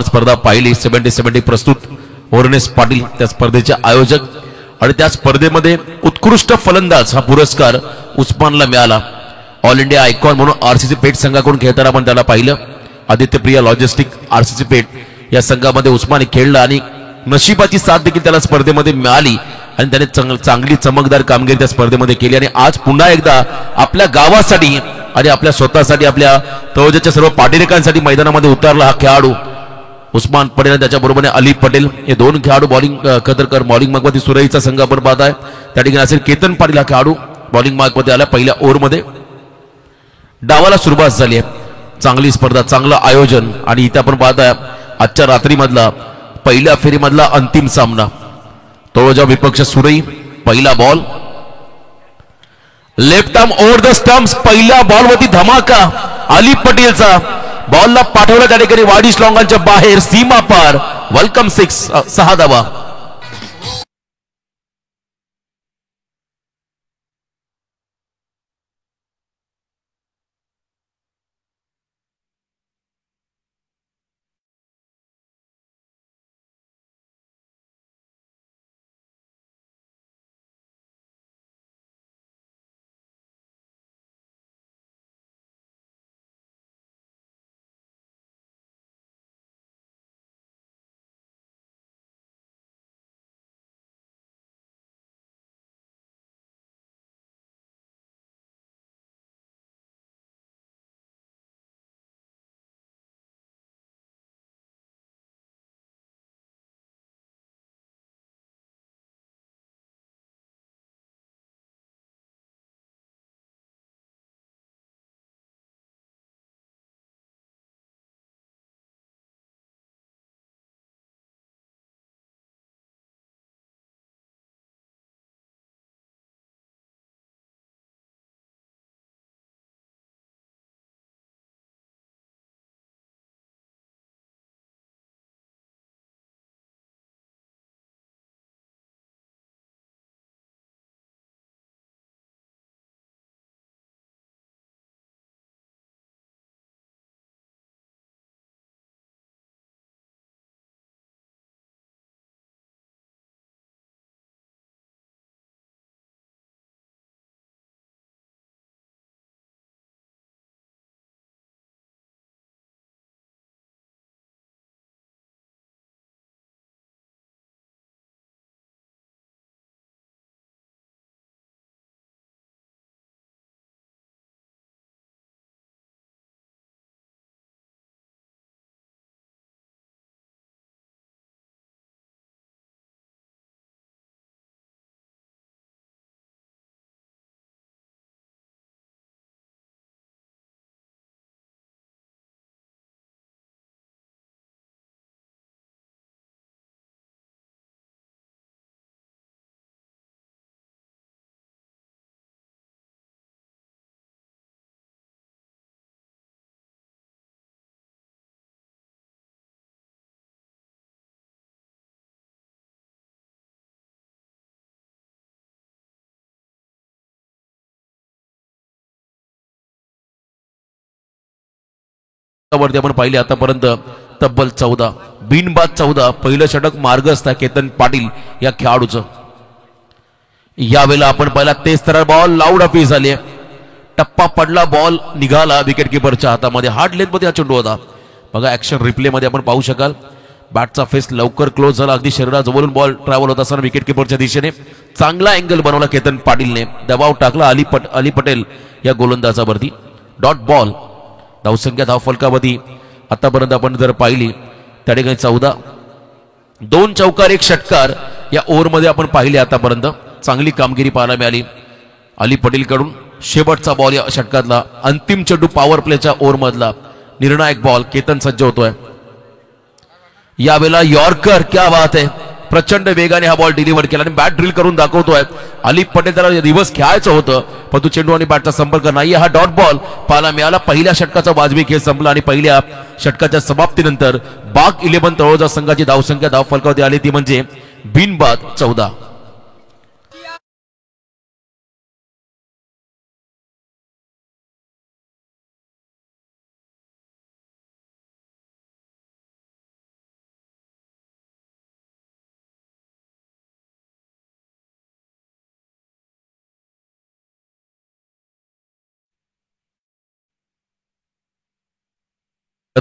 स्पर्धा पाहिली 70-70 प्रस्तुत ओरनेस पाटील त्या स्पर्धेचे आयोजक आणि त्या स्पर्धेमध्ये उत्कृष्ट फलंदाज हा पुरस्कार उस्मानला मिळाला। ऑल इंडिया आयकॉन म्हणून आरसीसी पेठ संघाकडून खेळताना आपण त्याला पाहिलं। आदित्य प्रिया लॉजिस्टिक आरसीसी पेठ या संघामध्ये उस्माने खेळला आणि नशिबाची साथ देखील त्याला स्पर्धेमध्ये मिळाली आणि त्याने चांगली चमकदार कामगिरी त्या स्पर्धेमध्ये केली आणि आज पुन्हा एकदा आपल्या गावासाठी आणि आपल्या स्वतःसाठी आपल्या तळोजाच्या सर्व पाठीरेखांसाठी मैदानामध्ये उतरला हा खेळाडू उस्मान पटेल आणि त्याच्याबरोबर अली पटेल हे दोन खेळाडू बॉलिंग कदरकर बॉलिंग मार्कमध्ये सुरईचा संघ आपण पाहत आहे। त्या ठिकाणी असेल केतन पाटील हा खेळाडू बॉलिंग मार्कमध्ये आला पहिल्या ओव्हरमध्ये। डावाला सुरुवात झाली आहे, चांगली स्पर्धा चांगलं आयोजन आणि इथे आपण पाहत आहे आजच्या रात्रीमधला पहिल्या फेरीमधला अंतिम सामना तळोजा विपक्ष सुरई। पहिला ball left arm over the stumps, पहिल्या बॉलवरती धमाका अली पटेलचा बॉलला पाठवला त्या ठिकाणी वाडी श्लॉंगांच्या बाहेर सीमा पार वेलकम 6 धावा। वरती आपण पाहिले आतापर्यंत तब्बल 14 बिनबाद 14 पहिलं षटक मार्गस्थ केतन पाटील या खेळाडूचं। यावेळेला आपण पाहिला तेच तर बॉल लाऊड अपील झाली, टप्पा पडला बॉल निघाला विकेट किपरच्या हातामध्ये हार्ड लेंथ मध्ये हा चेंडू होता। बघा ऍक्शन रिप्ले मध्ये आपण पाहू शकाल बॅटचा फेस लवकर क्लोज झाला, अगदी शरीराजवळून बॉल ट्रॅव्हल होत असताना विकेट किपरच्या दिशेने चांगला अँगल बनवला केतन पाटीलने, दबाव टाकला अली पटेल या गोलंदाजावरती। डॉट बॉल धावसंख्या धावफलकावधी आतापर्यंत आपण जर पाहिली त्या ठिकाणी 14 2 चौकार 1 षटकार या ओव्हरमध्ये आपण पाहिले आतापर्यंत चांगली कामगिरी पाहायला मिळाली अली पटेल कडून। शेवटचा बॉल या षटकातला अंतिम चेंडू पॉवर प्लेच्या ओव्हर मधला निर्णायक बॉल केतन सज्ज होतोय यावेळेला यॉर्कर, क्या बात है, प्रचंड वेगाने हा बॉल डिलिव्हर केला आणि बॅट ड्रिल करून दाखवतोय अली पटेल, त्याला रिव्हर्स खेळायचं होतं परंतु चेंडू आणि बॅटचा संपर्क नाही। हा डॉट बॉल पाहायला मिळाला। पहिल्या षटकाचा वाजवी खेळ संपला आणि पहिल्या षटकाच्या समाप्तीनंतर बाग 11 तळोजा संघाची धावसंख्या धावफलकावरती आली ती म्हणजे बिनबाद 14।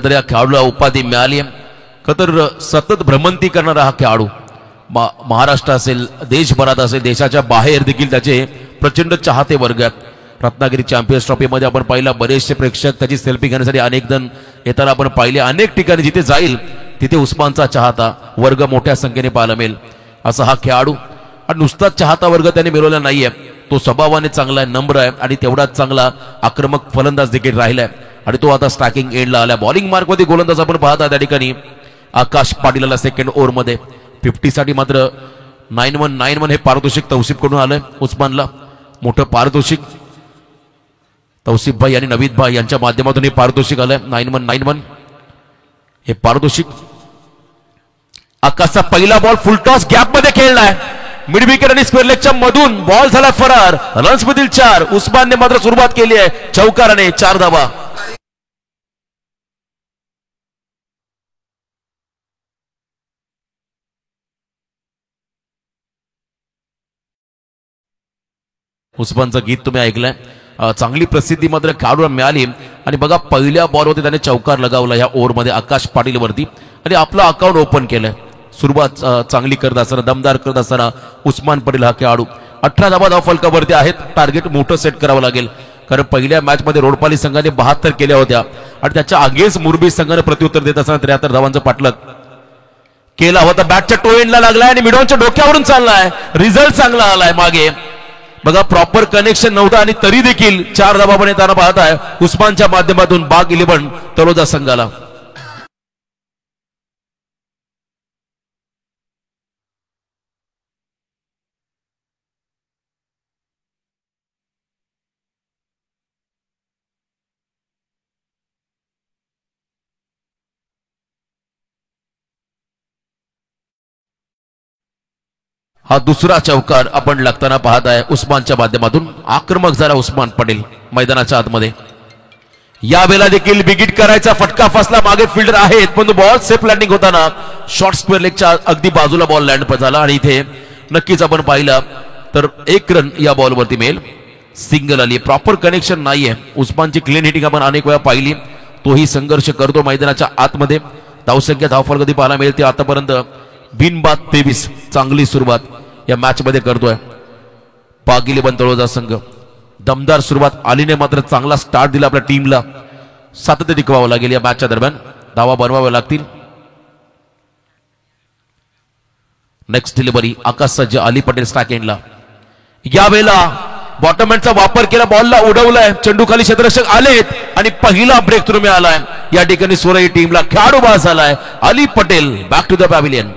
तर या खेळाडूला उपाधी मिळाली आहे. तर सतत भ्रमंती करणारा हा खेळाडू महाराष्ट्र असेल, देशभरात असेल, देशाच्या बाहेर देखील त्याचे प्रचंड चाहते वर्ग आहेत. रत्नागिरी चॅम्पियन्स ट्रॉफीमध्ये आपण पाहिला बरेचसे प्रेक्षक त्याची सेल्फी घेण्यासाठी अनेक जण येताना आपण पाहिले. अनेक ठिकाणी जिथे जाईल तिथे उस्मानचा चाहता वर्ग मोठ्या संख्येने पाहायला मिळेल. असा हा खेळाडू आणि नुसताच चाहता वर्ग त्याने मिळवला नाहीये, तो स्वभावाने चांगला आहे, नम्र आहे आणि तेवढाच चांगला आक्रमक फलंदाज देखील राहिलाय. आणि तो आता स्ट्रायकिंग एंडला आला. बॉलिंग मार्कमध्ये गोलंदाज आपण पाहता त्या ठिकाणी आकाश पाटीलला सेकंड ओव्हरमध्ये 50 साठी मात्र 9-1 हे पारितोषिक तौसिफ कडून आलंय. उस्मानला मोठं पारितोषिक तौसिफ भाई आणि नवीद भाई यांच्या माध्यमातून हे पारितोषिक आलंय. 9-1 हे पारितोषिक. आकाशचा पहिला बॉल फुलटॉस गॅप मध्ये खेळलाय. मिड विकेट आणि स्क्वेअर लेगच्या मधून बॉल झाला फरार. रन्स मधील 4. उस्मानने मात्र सुरुवात केली आहे चौकाराने. 4 धावा. उस्मानचं गीत तुम्ही ऐकलंय. चांगली प्रसिद्धी मात्र खेळाडूला मिळाली आणि बघा पहिल्या बॉलवरती त्याने चौकार लगावला या ओव्हरमध्ये आकाश पाटील वरती आणि आपलं अकाउंट ओपन केलंय. सुरुवात चांगली करत असताना, दमदार करत असताना उस्मान पटेल हा खेळाडू 18 धावा धावफलकावरती आहेत. टार्गेट मोठं सेट करावं लागेल कारण पहिल्या मॅच मध्ये रोडपाली संघाने 72 केल्या होत्या आणि त्याच्या आगेच मुरबी संघाने प्रत्युत्तर देत असताना 73 धावांचं पाठलाग केला होता. बॅटच्या टो एंडला लागलाय आणि मिडॉनच्या डोक्यावरून चाललाय. रिझल्ट चांगला आलाय. मागे बघा प्रॉपर कनेक्शन नव्हतं आणि तरी देखील 4 धावा पण येताना पाहत आहे उस्मानच्या माध्यमातून बाग 11 तळोजा संघाला. हा दुसरा चौकार आपण लागताना पाहत आहे उस्मानच्या माध्यमातून. आक्रमक झाला उस्मान पटेल मैदानाच्या आतमध्ये. यावेळेला देखील बिगिट करायचा फटका फसला. मागे फिल्डर आहेत पण बॉल सेफ लँडिंग होताना शॉर्ट स्क्वेअर लेगच्या अगदी बाजूला बॉल लँड झाला आणि इथे नक्कीच आपण पाहिलं तर 1 रन या बॉलवरती मिळेल. सिंगल आली. प्रॉपर कनेक्शन नाहीये. उस्मानची क्लीन हिटिंग आपण अनेक वेळा पाहिली. तोही संघर्ष करतो मैदानाच्या आतमध्ये. धावसंख्या धावफल कधी पाहायला मिळेल ते आतापर्यंत बिनबाद 23. चांगली सुरुवात या मॅच मध्ये करतोय बाग 11 तळोजा संघ. दमदार सुरुवात आलीने मात्र चांगला स्टार्ट दिला आपल्या टीमला. सातत्य टिकवावं लागेल या मॅचच्या दरम्यान. धावा बनवाव्या लागतील. नेक्स्ट डिलिव्हरी आकाश सज्ज. अली पटेल स्ट्राइक एंडला. यावेळेला बॉटमहँडचा वापर केला. बॉलला उडवलाय. चेंडू खाली क्षेत्ररक्षक आलेत आणि पहिला ब्रेक थ्रू मिळालाय. या ठिकाणी सोराई टीमला खेळाडू बाद झालाय. Ali Patel back to the pavilion.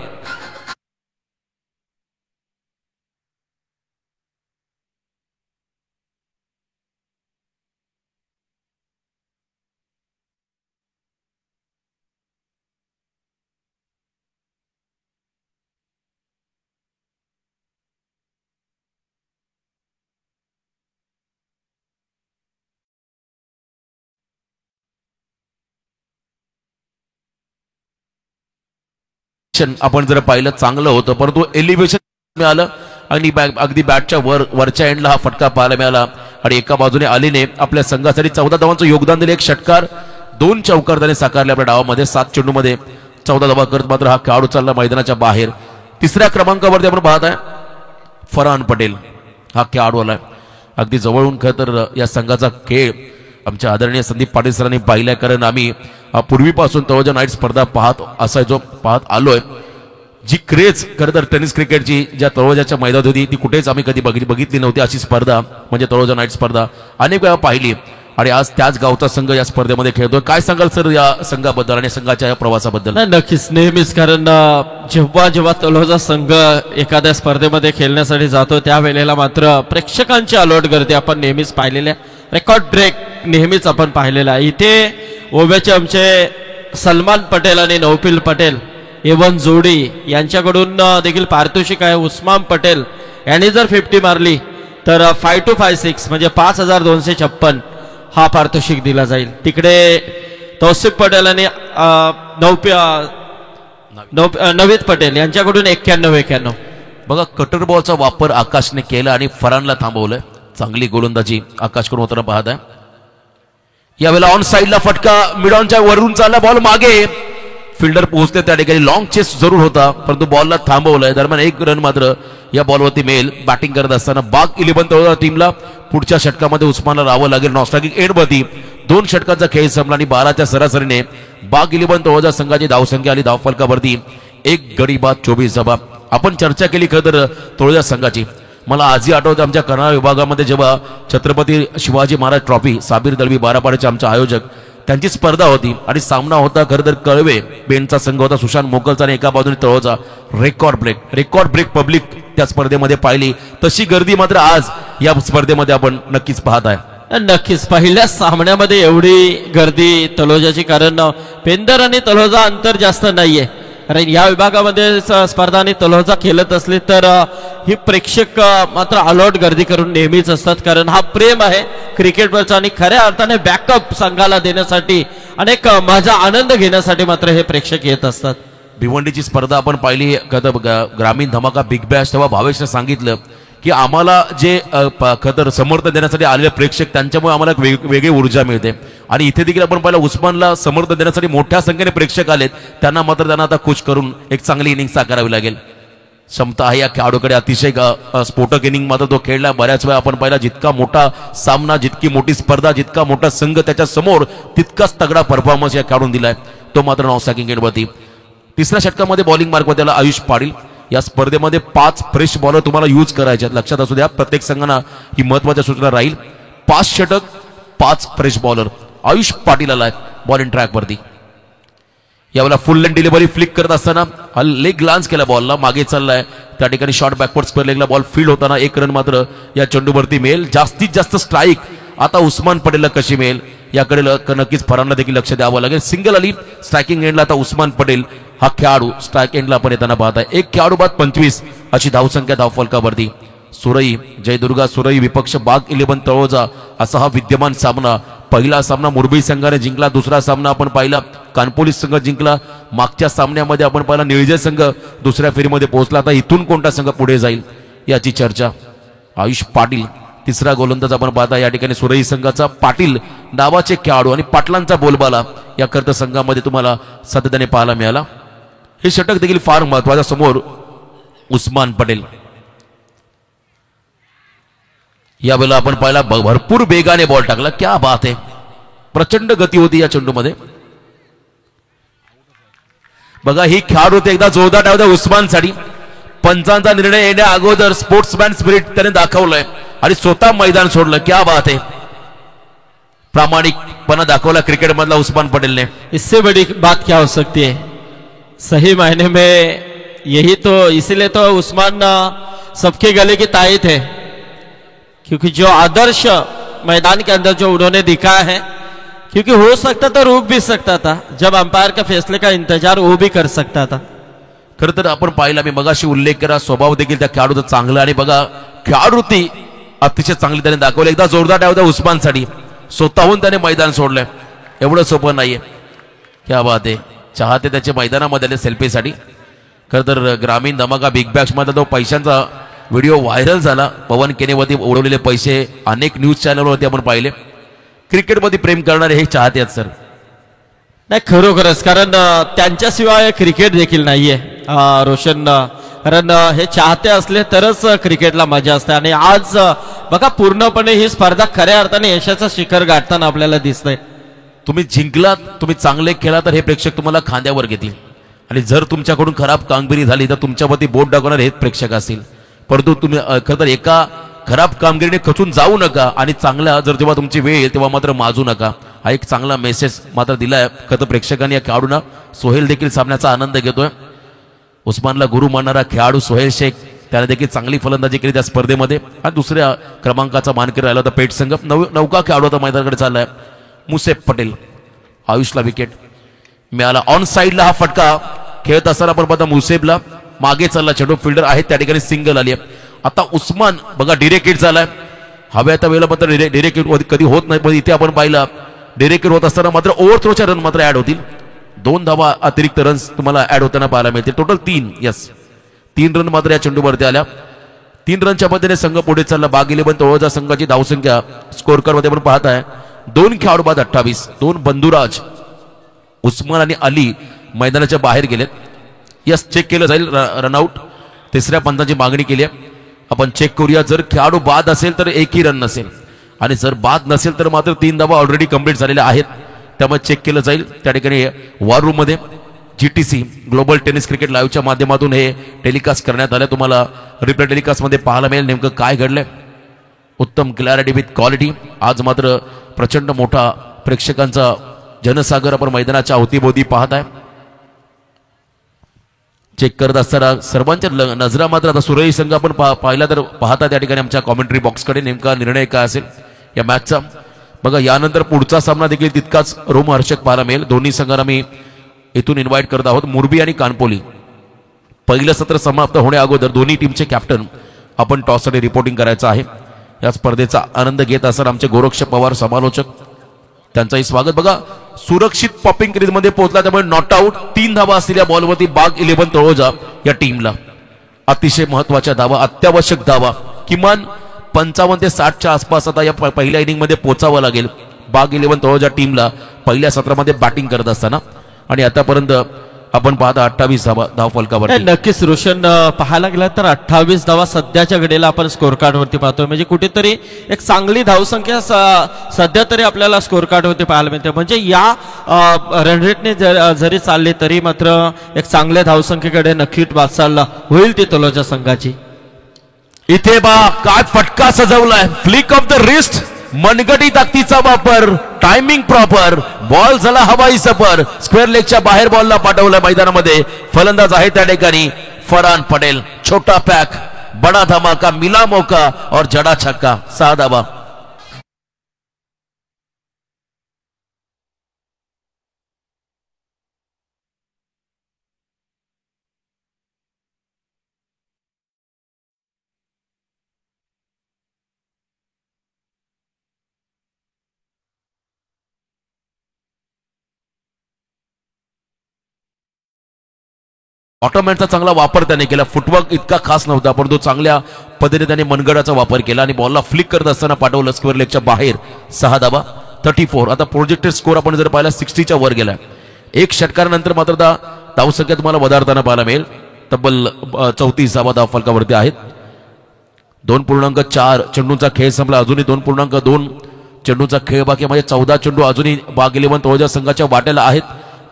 आपण जर पाहिलं चांगलं होतं परंतु एलिव्हेशन मिळालं आणि अगदी बॅटच्या वरच्या एंडला हा फटका पाहायला मिळाला आणि एका बाजूने अलीने आपल्या संघासाठी 14 धावांचं योगदान दिले. 1 षटकार 2 चौकार त्याने साकारले आपल्या डावामध्ये. 7 चेंडूमध्ये 14 धावा करत मात्र हा खेळाडू चालला मैदानाच्या बाहेर. 3ऱ्या क्रमांकावरती आपण पाहत आहे फरहान पटेल हा खेळाडू आलाय. अगदी जवळून खरं तर या संघाचा खेळ आमच्या आदरणीय संदीप पाटील सरांनी पाहिलाय कारण आम्ही पूर्वीपासून तळोजा नाईट स्पर्धा पाहत आलोय. जी क्रेज खरं तर टेनिस क्रिकेटची ज्या तळोजाच्या मैदानात होती ती कुठेच आम्ही कधी बघितली नव्हती. अशी स्पर्धा म्हणजे तळोजा नाईट स्पर्धा अनेक वेळा पाहिली आणि आज त्याच गावचा संघ या स्पर्धेमध्ये खेळतोय. काय सांगाल सर या संघाबद्दल आणि संघाच्या या प्रवासाबद्दल? नक्कीच नेहमीच कारण जेव्हा तळोजा संघ एखाद्या स्पर्धेमध्ये खेळण्यासाठी जातो त्यावेळेला मात्र प्रेक्षकांची अलॉट गर्दी आपण नेहमीच पाहिलेल्या. रेकॉर्ड ब्रेक नेहमीच आपण पाहिलेला आहे. इथे ओव्याचे आमचे सलमान पटेल आणि नौफिल पटेल एवन जोडी यांच्याकडून देखील पारितोषिक आहे. उस्मान पटेल यांनी जर 50 मारली तर 5256 म्हणजे 5256 हा पारितोषिक दिला जाईल. तिकडे तौसिफ पटेल आणि नवीद पटेल यांच्याकडून 91-91. बघा कटर बॉलचा वापर आकाशने केला आणि फरानला थांबवलंय. चांगली गोलंदाजी आकाशकडून होताना पाहत आहे. यावेळेला ऑन साइडला फटका, मिड ऑनच्या वरून चालला बॉल मागे, फिल्डर पोहोचले त्या ठिकाणी, लॉंग चेस जरूर होता परंतु बॉलला थांबवलंय. दरम्यान 1 रन मात्र या बॉलवरती मिळेल. बॅटिंग करत असताना बाग 11 तळोजा टीमला पुढच्या षटकामध्ये उस्मानला राहावं लागेल. नॉस्ट्रायकिंग एंडमध्ये 2 षटकांचा खेळ संपला आणि 12च्या सरासरीने बाग 11 तळोजा संघाची धावसंख्या आली धावफलकावरती 1 गडी बाद 24 धावा. आपण चर्चा केली खरं तर तळोजा संघाची. मला आजही आठवतं आमच्या कर्नाटक विभागामध्ये जेव्हा छत्रपती शिवाजी महाराज ट्रॉफी, साबीर दळवी बारापाड्याचे आमचे आयोजक, त्यांची स्पर्धा होती आणि सामना होता खरं तर कळवे बेनचा संघ होता सुशांत मोकलचा आणि एका बाजूने तळोजा. रेकॉर्ड ब्रेक पब्लिक त्या स्पर्धेमध्ये पाहिली. तशी गर्दी मात्र आज या स्पर्धेमध्ये आपण नक्कीच पाहत आहे. नक्कीच पहिल्या सामन्यामध्ये एवढी गर्दी तलोजाची, कारण पेंदर आणि तलोजा अंतर जास्त नाहीये. कारण या विभागामध्ये स्पर्धा आणि तलोजा खेळत असले तर ही प्रेक्षक मात्र अलॉट गर्दी करून नेहमीच असतात. कारण हा प्रेम आहे क्रिकेटवरचा आणि खऱ्या अर्थाने बॅकअप संघाला देण्यासाठी, अनेक माझा आनंद घेण्यासाठी मात्र हे प्रेक्षक येत असतात. भिवंडीची स्पर्धा आपण पाहिली ग्रामीण धमाका बिग बॅश, तेव्हा भावेशने सांगितलं की आम्हाला जे खतर समर्थन देण्यासाठी आलेले प्रेक्षक त्यांच्यामुळे आम्हाला एक वेगळी ऊर्जा मिळते. आणि इथे देखील आपण पाहिलं उस्मानला समर्थन देण्यासाठी मोठ्या संख्येने प्रेक्षक आलेत. त्यांना आता खुश करून एक चांगली इनिंग साकारावी लागेल. क्षमता आहे या खेळाडूकडे, अतिशय स्फोटक इनिंग मात्र तो खेळला. बऱ्याच वेळा आपण पाहिला जितका मोठा सामना, जितकी मोठी स्पर्धा, जितका मोठा संघ त्याच्या समोर तितकाच तगडा परफॉर्मन्स या खेळाडून दिलाय. तो मात्र नॉस्ट्रायकिंग एंडवरती. तिसऱ्या षटकामध्ये बॉलिंग मार्क त्याला आयुष पाटील. या स्पर्धेमध्ये 5 फ्रेश बॉलर तुम्हाला यूज करायचे, लक्षात असू द्या. प्रत्येक संघांना ही महत्वाच्या सूचना राहील. 5 षटक 5 फ्रेश बॉलर. आयुष पाटील आलाय बॉलिंग ट्रॅकवरती. यावेळेला फुल लेंथ डिलिव्हरी फ्लिक करत असताना लेग ग्लान्स केला बॉलला, मागे चाललाय त्या ठिकाणी शॉर्ट बॅकवर्ड स्क्वेअर लेगला बॉल फील्ड होताना 1 रन मात्र या चेंडूवरती मिळेल. जास्तीत जास्त स्ट्राईक आता उस्मान पटेलला कशी मिळेल याकडे नक्कीच फरांना देखील लक्ष द्यावं लागेल. सिंगल आली स्ट्रायकिंग एंडला, आता उस्मान पटेल हा खेळाडू स्ट्राईक एंडला आपण येताना पाहत आहे. 1 खेळाडू बाद 25 अशी धावसंख्या धावफलकावरती. सुरई जयदुर्गा सुरई विपक्ष बाग 11 तळोजा असा हा विद्यमान सामना. पहिला सामना मुरबी संघाने जिंकला, दुसरा सामना आपण पाहिला कानपोली संघ जिंकला. मागच्या सामन्यामध्ये आपण पाहिला निळजे संघ दुसऱ्या फेरीमध्ये पोहोचला. आता इथून कोणता संघ पुढे जाईल याची चर्चा. आयुष पाटील तिसरा गोलंदाज आपण पाहता या ठिकाणी सुरई संघाचा. पाटील नावाचे खेळाडू आणि पाटलांचा बोलबाला या करता संघामध्ये तुम्हाला सातत्याने पाहायला मिळाला. हे षटक देखील फार महत्वाचा. समोर उस्मान पटेल. यावेळेला आपण पाहिला भरपूर वेगाने बॉल टाकला. क्या बात आहे, प्रचंड गती होती या चेंडूमध्ये. बघा ही खेळाडू होते एकदा जोरदार टाकता उस्मानसाठी. पंचांचा निर्णय येण्या अगोदर स्पोर्ट्समॅन स्पिरिट त्याने दाखवलंय आणि स्वतः मैदान सोडलं. क्या बात आहे, प्रामाणिकपणा दाखवला क्रिकेट मधला उस्मान पटेल ने. इससे बड़ी बात क्या हो सकती है. सही मायने में यही तो, इसीलिए तो उस्मान सबके गले की ताईत है, क्योंकि जो आदर्श मैदान के अंदर जो उन्होंने दिखाया है, क्योंकि हो सकता था रुक भी सकता था, जब अंपायर का फैसले का इंतजार वो भी कर सकता था. खरं तर आपण पाहिला, मी मगाशी उल्लेख करा, स्वभाव देखील त्या खेळाडूचा चांगला आणि बघा खेळाडू ती अतिशय चांगली त्याने दाखवली. एकदा जोरदार डाव उस्मानसाठी, स्वतःहून त्याने मैदान सोडलंय. एवढं सोपं नाहीये. क्या बात आहे. चाहते त्याच्या मैदानामध्ये आले सेल्फीसाठी. खरं तर ग्रामीण धमाका बिग बॅश मध्ये तो पैशांचा व्हिडिओ व्हायरल झाला. पवन केनेवरती उडवलेले पैसे अनेक न्यूज चॅनलवरती आपण पाहिले. क्रिकेटमध्ये प्रेम करणारे हे चाहते आहेत सर. नाही खरोखरच, कारण त्यांच्याशिवाय क्रिकेट देखील नाहीये रोशन. कारण हे चाहते असले तरच क्रिकेटला मजा असते. आणि आज बघा पूर्णपणे ही स्पर्धा खऱ्या अर्थाने यशाचं शिखर गाठताना आपल्याला दिसतंय. तुम्ही जिंकलात, तुम्ही चांगले खेळा तर हे प्रेक्षक तुम्हाला खांद्यावर घेतील. आणि जर तुमच्याकडून खराब कामगिरी झाली तर तुमच्यावरती बोट दाखवणार हेच प्रेक्षक असतील. परंतु तुम्ही खरं तर एका खराब कामगिरीने खचून जाऊ नका आणि चांगल्या जर जेव्हा तुमची वेळ येईल तेव्हा मात्र माजू नका. हा एक चांगला मेसेज मात्र दिलाय खरं प्रेक्षकांनी या खेळाडूंना. सोहेल देखील सामन्याचा आनंद घेतोय. उस्मानला गुरु मानणारा खेळाडू सोहेल शेख त्याने देखील चांगली फलंदाजी केली त्या स्पर्धेमध्ये आणि दुसऱ्या क्रमांकाचा मानकरी राहिला होता पेट संघ. नौका खेळाडू होता मैदानाकडे चाललाय. मुसेफ पटेल. आयुषला विकेट मिळाला. ऑन साइडला हा फटका खेळत असताना आपण पाहता मुसेफला मागे चालला चेंडू. फिल्डर आहे त्या ठिकाणी सिंगल आली आहे. आता उस्मान बघा डिरेक्ट हिट झालाय. हव्या त्या वेळेला मात्र डिरेक्ट हिट कधी होत नाही, पण इथे आपण पाहिलं डिरेक्ट हिट होत असताना मात्र ओव्हरथ्रोच्या रन मात्र ऍड होतील. 2 धावा अतिरिक्त रन्स तुम्हाला ऍड होताना पाहायला मिळतील. टोटल 3 रन मात्र या चेंडूवरती आल्या. 3 रनच्या मध्येने संघ पुढे चालला. बाग 11 तळोजा संघाची धावसंख्या स्कोर कार्ड मध्ये आपण पाहत आहे 2 खेळाडू बाद 28. 2 बंधुराज उस्मान आणि अली मैदानाच्या बाहेर गेलेत. यस, चेक केलं जाईल रनआउट. तिसऱ्या पंचाची मागणी केली आहे. आपण चेक करूया. जर खेळाडू बाद असेल तर एकही रन नसेल आणि जर बाद नसेल तर मात्र 3 धावा ऑलरेडी कंप्लीट झालेल्या आहेत. त्यामुळे चेक केलं जाईल. त्या ठिकाणी वॉर रूम मध्ये GTC ग्लोबल टेनिस क्रिकेट लाईव्हच्या माध्यमातून हे टेलिकास्ट करण्यात आलं. तुम्हाला रिप्ले टेलिकास्ट मध्ये पाहायला मिळेल नेमकं काय घडलंय. उत्तम क्लॅरिटी विथ क्वालिटी. आज मात्र प्रचंड मोठा प्रेक्षकांचा जनसागर आपण मैदानाच्या अवतीभोवती पाहत आहे. चेक करत असताना सर्वांच्या नजरा मात्र आता सुरई संघ आपण पाहिला तर पाहता त्या ठिकाणी आमच्या कॉमेंट्री बॉक्सकडे नेमका निर्णय काय असेल या मॅचचा. बघा, यानंतर पुढचा सामना देखील तितकाच रोमहर्षक पाहायला मिळेल. दोन्ही संघांना मी इथून इन्व्हाइट करत आहोत. मुरबी आणि कानपोली. पहिलं सत्र समाप्त होण्या अगोदर दोन्ही टीमचे कॅप्टन आपण टॉससाठी रिपोर्टिंग करायचं आहे. या स्पर्धेचा आनंद घेत असताना आमचे गोरक्ष पवार समालोचक, त्यांचंही स्वागत. बघा, सुरक्षित पॉपिंग क्रीज मध्ये पोहोचला, त्यामुळे नॉट आउट. 3 धावा असलेल्या बॉलवरती बाग 11 तळोजा या टीमला अतिशय महत्वाच्या धावा, अत्यावश्यक धावा, किमान 55 ते 60च्या आसपास आता या पहिल्या इनिंग मध्ये पोचावं लागेल बाग 11 तळोजा टीमला पहिल्या सत्रामध्ये बॅटिंग करत असताना. आणि आतापर्यंत आपण पाहता 28 धाव फलकावर. नक्कीच रोशन, पाहायला गेला तर 28 धावा सध्याच्या घडीला आपण स्कोर कार्ड वरती पाहतोय. म्हणजे कुठेतरी एक चांगली धावसंख्या सध्या तरी आपल्याला स्कोर कार्ड वरती पाहायला मिळते. म्हणजे या रन रेटने जरी चालले तरी मात्र एक चांगल्या धावसंख्येकडे नक्की वाटचाल होईल ती तलोजा संघाची. इथे काय फटका सजवलाय. फ्लिक ऑफ द रिस्ट, मनगटी ताकदीचा वापर, टायमिंग प्रॉपर, बॉल झाला हवाई सफर. स्क्वेअर लेगच्या बाहेर बॉलला पाठवलं मैदानामध्ये. फलंदाज आहे त्या ठिकाणी फरहान पटेल. छोटा पॅक, बडा धमाका, मिला मौका और जडा छक्का. 6 धावा. ऑटोमॅटचा चांगला वापर त्याने केला. फुटवर्क इतका खास नव्हता, परंतु चांगल्या पद्धतीने त्याने मनगडाचा वापर केला आणि बॉलला फ्लिक करत असताना पाठवलं स्क्वेअर लेगच्या बाहेर. 6 धावा, 34. आता प्रोजेक्टेड स्कोर आपण जर पाहिला 60च्या वर गेलाय. एक षटकारानंतर मात्र धावसंख्या तुम्हाला वधारताना पाहायला मिळेल. तब्बल 34 धावा धाव फलकावरती आहेत. 2.4 चेंडूंचा खेळ संपला. अजूनही 2.2 चेंडूंचा खेळ बाकी. म्हणजे 14 चेंडू अजूनही बाग 11 तळोजा संघाच्या वाट्याला आहेत.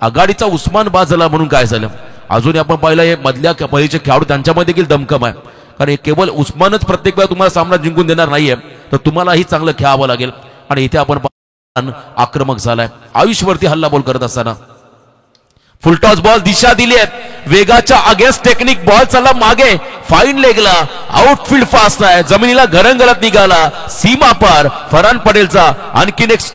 आघाडीचा उस्मान बाद झाला म्हणून काय झालं. अजूनही आपण पाहिलं हे मधल्या पहिलीचे खेळाडू त्यांच्यामध्ये देखील दमकम आहे. कारण केवळ उस्मानच प्रत्येक वेळा तुम्हाला सामना जिंकून देणार नाहीये, तर तुम्हालाही चांगलं खेळावं लागेल. आणि इथे आपण आक्रमक झालाय. आयुषवरती हल्ला बॉल करत असताना फुलटॉस बॉल दिशा दिली आहे. वेगाच्या अगेन्स्ट टेक्निक बॉल चालला मागे. फाईन लेगला आउटफील्ड फास्ट आहे. जमिनीला घरंगळत निघाला. सीमा पार. फरहान पटेलचा आणखीन एक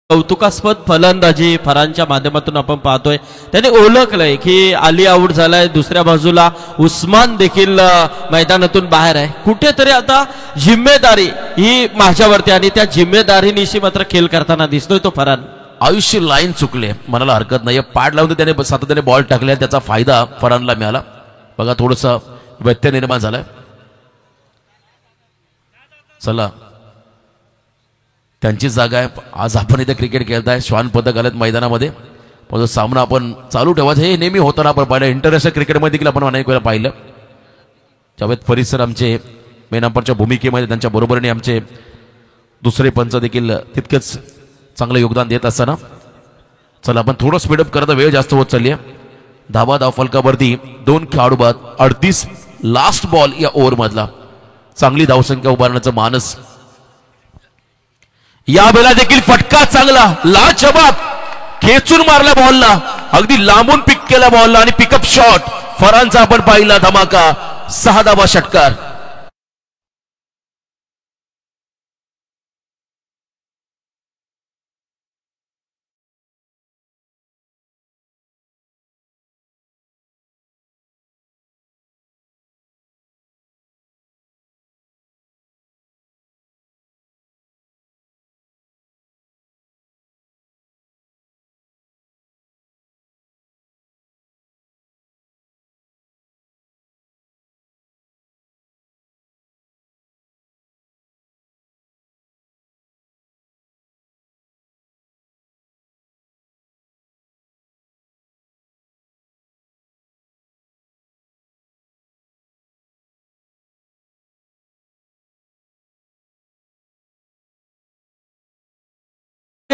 कौतुकास्पद फलंदाजी फरहानच्या माध्यमातून आपण पाहतोय. त्याने ओळखलंय की अली आऊट झालाय. दुसऱ्या बाजूला उस्मान देखील मैदानातून बाहेर आहे. कुठेतरी आता जिम्मेदारी ही माझ्यावरती आणि त्या जिम्मेदारीनिशी मात्र खेळ करताना दिसतोय तो फरहान. आयुष्य लाईन चुकले म्हणायला हरकत नाही. पाड लावून त्याने सातत्याने बॉल टाकले. त्याचा फायदा फरहानला मिळाला. बघा, थोडंसं व्यत्यय निर्माण झालाय. चला, त्यांची जागा आहे. आज आपण इथे क्रिकेट खेळताय. श्वान पदक आलेत मैदानामध्ये. पण सामना आपण चालू ठेवायचं हे नेहमी होताना आपण पाहिलं. इंटरनॅशनल क्रिकेटमध्ये देखील आपण अनेक वेळा पाहिलं. जावेद फरीद सर आमचे मेन अंपायरच्या भूमिकेमध्ये त्यांच्या बरोबरीने आमचे दुसरे पंच देखील तितकेच चांगलं योगदान देत असताना. चला, आपण थोडं स्पीडअप करता. वेळ जास्त होत चालली आहे. धावा धाव फलकावरती 2 खेळाडू बाद. 38 लास्ट बॉल या ओव्हर मधला. चांगली धावसंख्या उभारण्याचं मानस. यावेळेला देखील फटका चांगला, लाजवाब. खेचून मारला बॉलला, अगदी लांबून पिक केला बॉलला आणि पिकअप शॉट फरहानचा आपण पाहिला. धमाका. 6 धावा षटकार.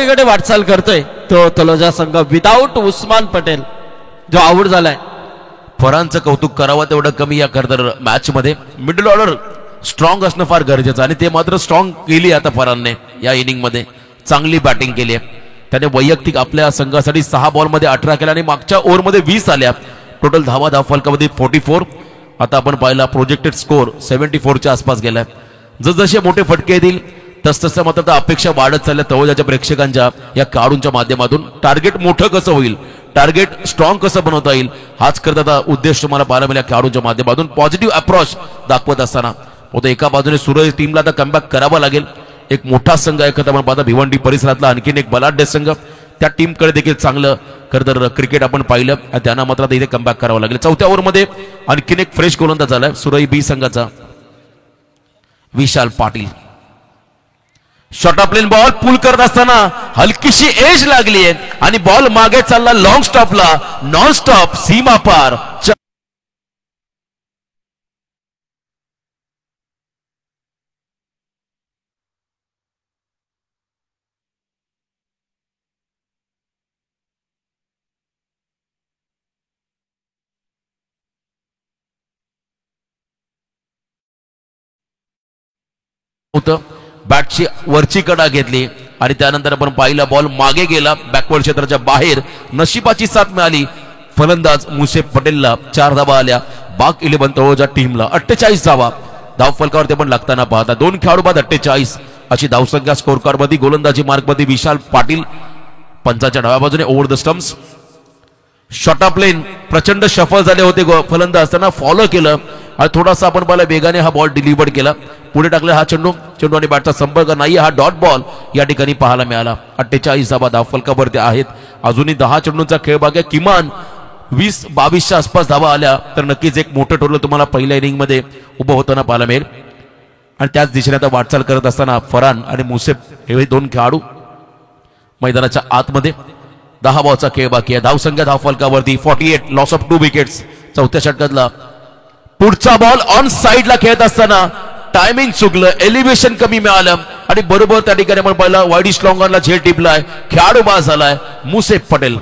ट्रॉफीकडे वाटचाल करतोय तो तलोजा संघ विदाऊट उस्मान पटेल जो आऊट झालाय. फरांचं कौतुक करावं तेवढं कमी या खरं मॅच मध्ये. मिडल ऑर्डर स्ट्रॉंग असणं फार गरजेचं आणि ते मात्र स्ट्रॉंग केली आता फरानने. या इनिंग मध्ये चांगली बॅटिंग केली आहे त्याने. वैयक्तिक आपल्या संघासाठी 6 बॉलमध्ये 18 केल्या आणि मागच्या ओव्हरमध्ये 20 आल्या. टोटल धावा फलकामध्ये 44. आता आपण पाहिला प्रोजेक्टेड स्कोर 74च्या आसपास गेलाय. जसजसे मोठे फटके येतील तसतसं मात्र अपेक्षा वाढत चालल्या तळोजाच्या प्रेक्षकांच्या या खेळाडूंच्या माध्यमातून. टार्गेट मोठं कसं होईल, टार्गेट स्ट्रॉंग कसं बनवता येईल हाच करता उद्देश तुम्हाला पाहायला मिळाला खेळाडूंच्या माध्यमातून. पॉझिटिव्ह अप्रोच दाखवत असताना होतं एका बाजूने सूरज टीमला आता कमबॅक करावा लागेल. एक मोठा संघ आहे आपण पाहता भिवंडी परिसरातला आणखीन एक बलाढ्य संघ. त्या टीमकडे देखील चांगलं खरं क्रिकेट आपण पाहिलं आणि त्यांना मात्र आता इथे कमबॅक करावं लागेल. चौथ्या ओव्हरमध्ये आणखीन एक फ्रेश गोलंदाज झालाय सुरई बी संघाचा Vishal Patil. Short of length ball pull करत असताना हलकीशी एज लागली आहे आणि बॉल मागे चालला लॉंग स्टॉपला. नॉन स्टॉप सीमा पार. होतं बॅटची वरची कडा घेतली आणि त्यानंतर आपण पाहिला बॉल मागे गेला बॅकवर्ड क्षेत्राच्या बाहेर. नशिबाची साथ मिळाली फलंदाज मुसेफ पटेलला. 4 धावा आल्या बाग 11 तळोजा टीमला. 48 धावा धाव फलकावरती पण लागताना पाहता 2 खेळाडू बाद 48 अशी धावसंख्या स्कोर कार्ड मध्ये. गोलंदाजी मार्ग मध्ये विशाल पाटील. पंचाच्या डाव्या बाजूने over the stumps. Short of length प्रचंड शफल झाले होते फलंदाज त्यांना फॉलो केलं आणि थोडासा आपण पाहिला वेगाने हा बॉल डिलिव्हर केला. पुढे टाकला हा चेंडू आणि बॅटचा संपर्क नाही. हा डॉट बॉल या ठिकाणी पाहायला मिळाला. 48 धावा धाव फलकावरती आहेत. अजूनही 10 चेंडूंचा खेळ बाकी आहे. किमान 20-22च्या आसपास धावा आल्या तर नक्कीच एक मोठं टोटल तुम्हाला पहिल्या इनिंग मध्ये उभं होताना पाहायला मिळेल. आणि त्याच दिशेने आता वाटचाल करत असताना फरान आणि मुसेफ हे 2 खेळाडू मैदानाच्या आतमध्ये. 10 बॉलचा खेळ बाकी आहे. धावसंख्या धाव फलकावरती 48. Loss of 2 wickets. चौथ्या षटकातला पुढचा बॉल ऑन साइडला खेळत असताना टायमिंग चुकलं, एलिव्हेशन कमी मिळालं आणि बरोबर त्या ठिकाणी आपण पाहिलं वाईडी स्लॉंगरला झेल टिपलाय. खेळाडू बाद झालाय मुसेफ Patel.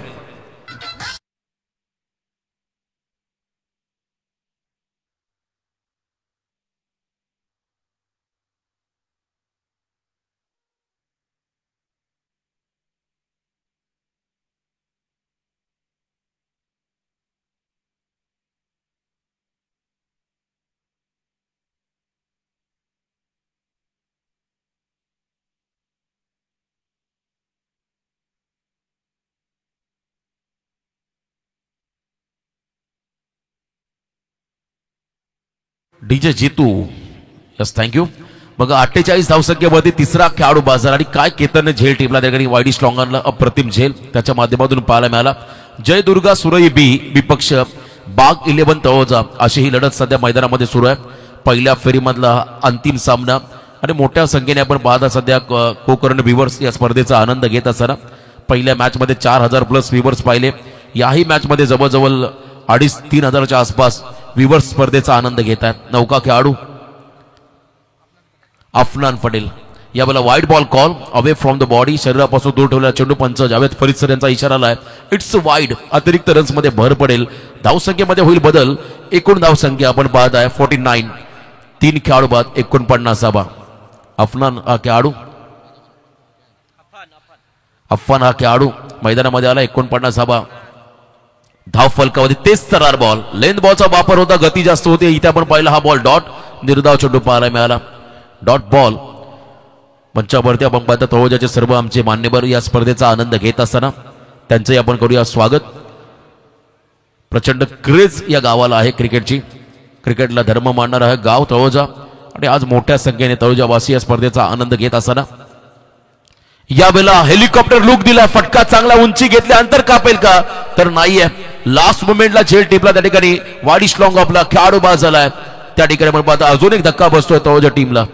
DJ Jitu yes thank you. बघा 48 धावसंख्येवरती तिसरा खेळाडू बाजार आणि काय केतनने झेल टिपला त्या ठिकाणी. वाईडी स्लॉंगरला अप्रतिम झेल त्याच्या माध्यमातून पाहायला मिळाला. जय दुर्गा सुरई बी विपक्ष बाग 11 तळोजा अशी ही लढत सध्या मैदानामध्ये सुरू आहे. पहिल्या फेरीमधला अंतिम सामना आणि मोठ्या संख्येने आपण पाहता सध्या कोकर्ण व्ह्यूअर्स या स्पर्धेचा आनंद घेत असताना पहिल्या मॅच मध्ये 4000 प्लस व्ह्यूअर्स पाहिले. याही मॅच मध्ये जवळजवळ 2,500-3 हजाराच्या आसपास व्ह्यूअर्स स्पर्धेचा आनंद घेत आहेत. नौका खेळाडू अफनान पटेल. यावेळेला wide ball call away from the body. शरीरापासून दूर ठेवलेला चेंडू पंच जावेद फरीद सर यांचा इशारा आलाय. It's wide. अतिरिक्त रन्स मध्ये भर पडेल. धावसंख्येमध्ये होईल बदल. एकूण धावसंख्या आपण पाहत आहे 49. 3 खेळाडू बाद 49 धावा. अफनान हा खेळाडू अफान हा खेळाडू मैदानामध्ये आला. 49 धावा धाव फलकावरती. तेच तरार बॉल लेंथ बॉलचा वापर होता. गती जास्त होते. इथे आपण पाहिला हा बॉल डॉट निर्धाव चेंडू पाहायला मिळाला. Dot ball. मंचावरती आपण पाहता तळोजाचे सर्व आमचे मान्यवर या स्पर्धेचा आनंद घेत असताना त्यांचंही आपण करूया स्वागत. प्रचंड क्रेज या गावाला आहे क्रिकेटची. क्रिकेटला धर्म मानणार आहे गाव तळोजा आणि आज मोठ्या संख्येने तळोजावासी या स्पर्धेचा आनंद घेत असताना यावेळेला हेलिकॉप्टर लुक दिला. फटका चांगला उंची घेतली. अंतर कापेल का तर नाहीये. लास्ट मोमेंटला झेल टिपला त्या ठिकाणी. वाडी स्लॉंग आपला खेळाडू बाद झालाय. त्या ठिकाणी आपण पाहता अजून एक धक्का बसतोय तळोजा टीमला.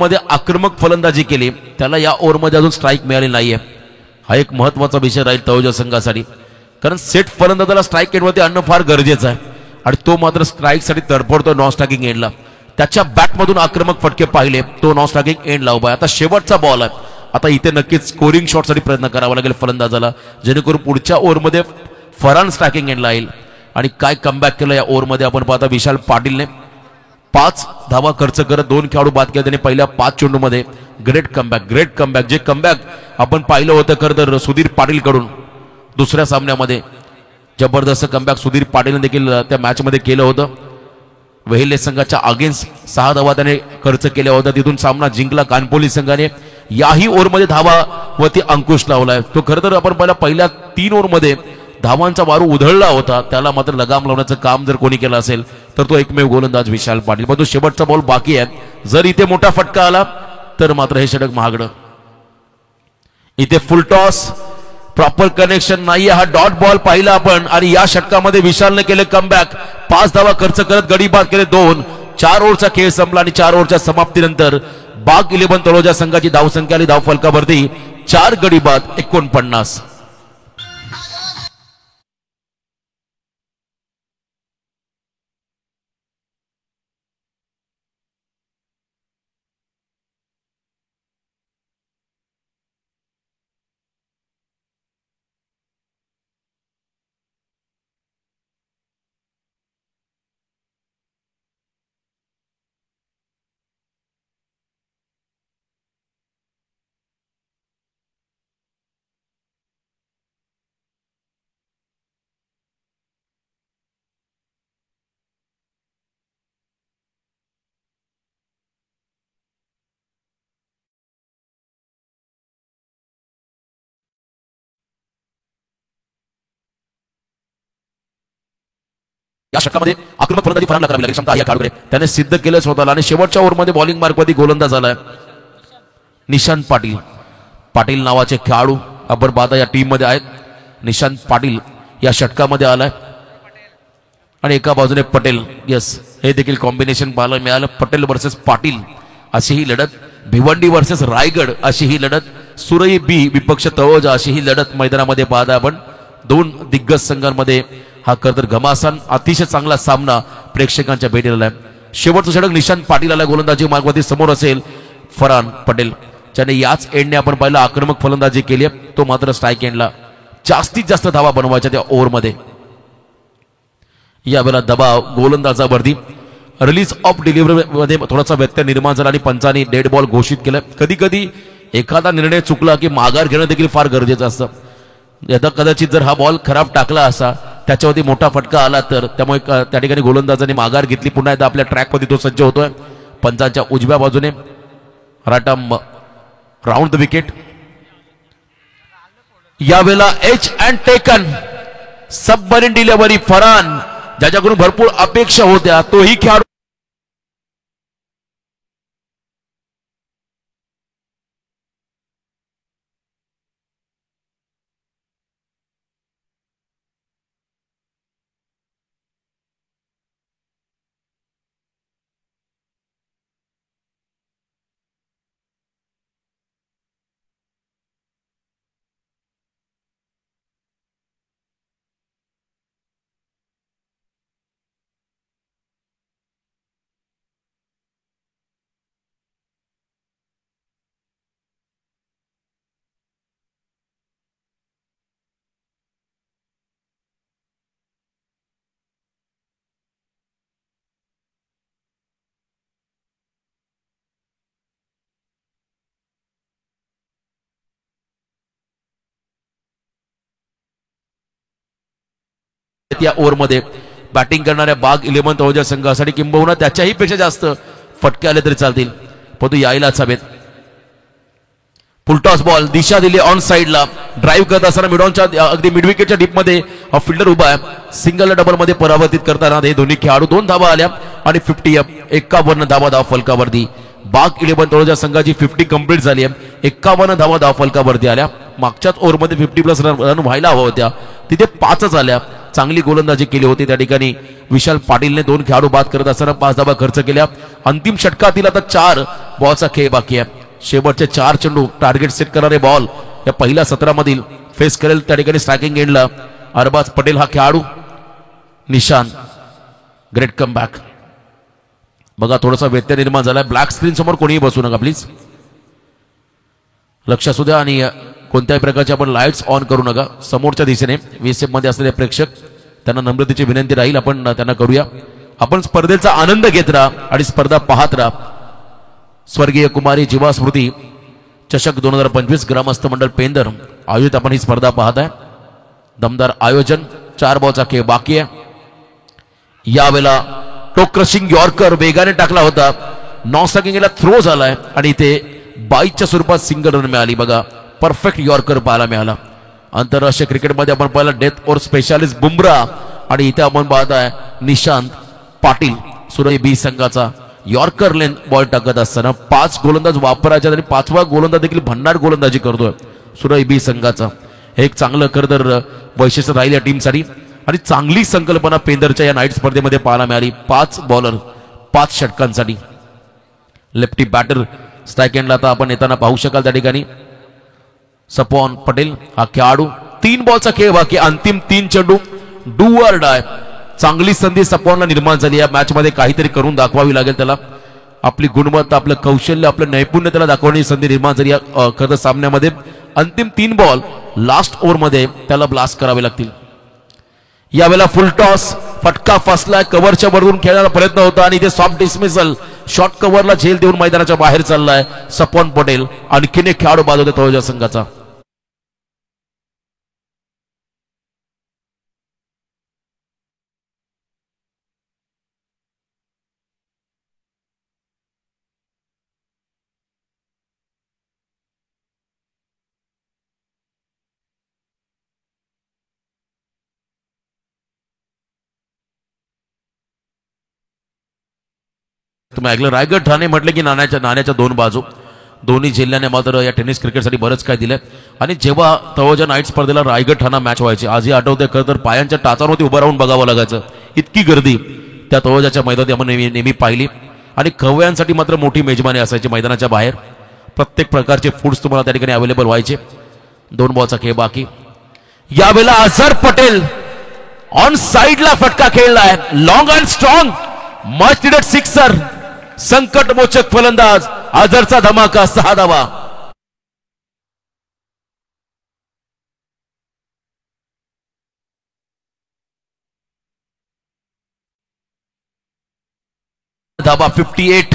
मध्ये आक्रमक फलंदाजी केली, त्याला या ओव्हरमध्ये अजून स्ट्राईक मिळाली नाहीये. हा एक महत्वाचा विषय राहील तळोजा संघासाठी, कारण सेट फलंदाजाला स्ट्राईक एंडवरती आणणं फार गरजेचं आहे आणि तो मात्र स्ट्राईकसाठी तडफडतो नॉन स्ट्रायकिंग एंडला. त्याच्या बॅटमधून आक्रमक फटके पाहिले, तो नॉन स्ट्रायकिंग एंडला उभा आहे. आता शेवटचा बॉल आहे, आता इथे नक्कीच स्कोरिंग शॉटसाठी प्रयत्न करावा लागेल फलंदाजाला, जेणेकरून पुढच्या ओव्हरमध्ये फरान स्ट्रायकिंग एंडला येईल. आणि काय कमबॅक केलं या ओव्हरमध्ये आपण पाहता. विशाल पाटीलने 5 धावा खर्च करत 2 खेळाडू बाद केले त्याने पहिल्या 5 चेंडूमध्ये. ग्रेट कमबॅक जे कमबॅक आपण पाहिलं होतं खरं तर सुधीर पाटील कडून दुसऱ्या सामन्यामध्ये. जबरदस्त कमबॅक सुधीर पाटीलने देखील त्या मॅचमध्ये केलं होतं. वेहिल्ले संघाच्या अगेन्स्ट 6 धावा त्याने खर्च केल्या होत्या, तिथून सामना जिंकला कानपोली संघाने. याही ओव्हरमध्ये धावावरती अंकुश लावलाय. तो खरं तर आपण पहिल्या 3 ओव्हरमध्ये धावांचा वारू उधळला होता, त्याला मात्र लगाम लावण्याचं काम जर कोणी केलं असेल तर तो एकमेव गोलंदाज विशाल पाटील. पण तो शेवटचा बॉल बाकी आहे, जर इथे मोठा फटका आला तर मात्र हे षटक महागडं. इथे फुल टॉस, प्रॉपर कनेक्शन नाहीये, हा डॉट बॉल पाहिला आपण. आणि या षटकामध्ये विशालने केले कमबॅक, 5 धावा खर्च करत गडी बाद केले 2. 4 ओव्हरचा खेळ संपला आणि 4 ओव्हरच्या समाप्तीनंतर बाग 11 तळोजा संघाची धावसंख्या आली धावफलकावरती 4 गडी बाद 49. या षटकामध्ये आक्रमक फलंदाजी फरार करावी लागेल क्षमता या खेळाडूकडे, त्याने सिद्ध केलं स्वतःला. आणि शेवटच्या ओव्हरमध्ये बॉलिंग मार्कवरती गोलंदाज आलाय निशांत पाटील नावाचे खेळाडू आपण पाहता या टीम मध्ये आहेत. निशांत पाटील या षटकामध्ये आलाय आणि एका बाजूने पटेल. यस, हे देखील कॉम्बिनेशन पाहायला मिळालं. पटेल वर्सेस पाटील अशी ही लढत, भिवंडी वर्सेस रायगड अशी ही लढत, सुरई बी विपक्ष तळोजा अशी ही लढत मैदानामध्ये पाहता आपण. 2 दिग्गज संघांमध्ये हा तर घमासान अतिशय चांगला सामना प्रेक्षकांच्या भेटीला आहे. शेवटचं षटक निशांत पाटील गोलंदाजी मार्गवरती समोर असेल फरान पटेल, ज्याने याच एंडने आपण पाहिलं आक्रमक फलंदाजी केली आहे. तो मात्र स्ट्राईक एंडला जास्तीत जास्त धावा बनवायच्या त्या ओव्हरमध्ये. यावेळेला दबाव गोलंदाजावरती, रिलीज ऑफ डिलिव्हरी मध्ये थोडासा व्यत्यय निर्माण झाला आणि पंचांनी डेड बॉल घोषित केलं. कधी कधी एखादा निर्णय चुकला की माघार घेणं देखील फार गरजेचं असतं. यदा कदाचित जर हा बॉल खराब टाकला असा, त्याच्यावरती मोठा फटका आला तर त्यामुळे त्या ठिकाणी गोलंदाजाने माघार घेतली. पुन्हा एकदा आपल्या ट्रॅकवरती तो सज्ज होतोय. पंचांच्या उजव्या बाजूने राटम राऊंड द विकेट. यावेळेला H and taken submarine delivery Farhan, ज्याच्याकडून भरपूर अपेक्षा होत्या, तोही खेळाडू या ओव्हरमध्ये बॅटिंग करणाऱ्या बाग 11 तळोजा संघासाठी किंबहुना त्याच्याही पेक्षा जास्त फटके आले तरी चालतील, पण तो यायलाच हवेत. फुलटॉस बॉल, दिशा दिली ऑन साइडला, ड्राईव्ह करत असताना मिडॉनच्या अगदी मिड विकेटच्या डीप मध्ये हा फिल्डर उभा आहे. सिंगल डबल मध्ये परावर्तित करताना हे दोन्ही खेळाडू 2 धावा आल्या आणि 51 धावा धाव फलकावरती. बाग 11 तळोजा संघाची 50 कंप्लीट झाली आहे. 51 धावा धाव फलकावरती आल्या. मागच्याच ओव्हरमध्ये 50+ रन व्हायला हव्या होत्या, तिथे 5च आल्या. चांगली गोलंदाजी केली होती त्या ठिकाणी विशाल पाटीलने 2 खेळाडू बाद करत असताना 5 धावा खर्च केल्या. अंतिम षटकातील आता 4 बॉलचा खेळ बाकी आहे. शेवटचे 4 चेंडू टार्गेट सेट करणारे बॉल या पहिल्या सत्रामधील फेस करेल त्या ठिकाणी स्ट्रायकिंग एंडला अरबाज पटेल हा खेळाडू. Nishant great comeback. बघा थोडासा व्यत्यय निर्माण झालाय. ब्लॅक स्क्रीन समोर कोणीही बसू नका प्लीज, लक्ष असू द्या आणि कोणत्याही प्रकारचे आपण लाईट्स ऑन करू नका. समोरच्या दिशेने VSF मध्ये असलेले प्रेक्षक त्यांना नम्रतेची विनंती राहील आपण त्यांना करूया. आपण स्पर्धेचा आनंद घेत राहा आणि स्पर्धा पाहत राहा. स्वर्गीय कुमारी जीवा स्मृती चषक 2025 ग्रामस्थ मंडळ पेंदर आयोजित आपण ही स्पर्धा पाहत आहे. दमदार आयोजन. 4 बॉलचा खेळ बाकी आहे. यावेळेला टो क्रशिंग यॉर्कर वेगाने टाकला होता. नॉन स्ट्रायकिंगला थ्रो झालाय आणि इथे 22च्या स्वरूपात सिंगल रन मिळाली. बघा परफेक्ट यॉर्कर पाहायला मिळाला. आंतरराष्ट्रीय क्रिकेटमध्ये आपण पाहिलं डेथ ओव्हर स्पेशालिस्ट बुमराह आणि इथे आपण पाहताय निशांत पाटील सुरई बी संघाचा यॉर्कर लेन बॉल टाकत असताना 5 गोलंदाज वापरायचे आणि 5वा गोलंदाज देखील भन्नाट गोलंदाजी करतोय सुरई बी संघाचा. हे एक चांगलं खरंतर वैशिष्ट्य राहील या टीमसाठी आणि चांगली संकल्पना पेंदरच्या या नाईट स्पर्धेमध्ये पाहायला मिळाली. 5 बॉलर 5 षटकांसाठी. लेफ्टी बॅटर स्ट्राईक एंडला आता आपण येताना पाहू शकाल त्या ठिकाणी सपॉन पटेल हा खेळाडू. 3 बॉलचा खेळ बाकी. अंतिम 3 चेंडू डू ऑर डाय. चांगली संधी सपॉनला निर्माण झाली. या मॅच मध्ये काहीतरी करून दाखवावी लागेल त्याला. आपली गुणवत्ता आपलं कौशल्य आपलं नैपुण्य त्याला दाखवण्याची संधी निर्माण झाली या खरं सामन्यामध्ये. अंतिम 3 बॉल लास्ट ओव्हर मध्ये त्याला ब्लास्ट करावे लागतील. यावेळेला फुल टॉस फटका फसलाय. कव्हरच्या वरून खेळण्याचा प्रयत्न होता आणि इथे सॉफ्ट डिसमिसल शॉर्ट कव्हरला झेल देऊन मैदानाच्या बाहेर चाललाय सपॉन पटेल. आणखीन एक खेळाडू बाद होते तळोजा संघाचा. तुम्ही ऐकलं रायगड ठाणे म्हटलं की नाण्याच्या 2 बाजू. दोन्ही जिल्ह्याने मात्र या टेनिस क्रिकेटसाठी बरंच काय दिलंय. आणि जेव्हा तळोजा नाईट स्पर्धेला रायगड ठाणा मॅच व्हायची आजही आठवतंय. खरं तर पायांच्या टाचांवरती उभं राहून बघावं लागायचं. इतकी गर्दी त्या तळोजाच्या मैदानात आपण नेहमी पाहिली. आणि खवयांसाठी मात्र मोठी मेजबानी असायची मैदानाच्या बाहेर. प्रत्येक प्रकारचे फूड्स तुम्हाला त्या ठिकाणी अवेलेबल व्हायचे. 2 बॉलचा खेळ बाकी. यावेळेला अझर पटेल ऑन साइडला फटका खेळलाय. Long and strong much needed sixer. संकटमोचक फलंदाज अझरचा धमाका 6 धावा. धाबा 58.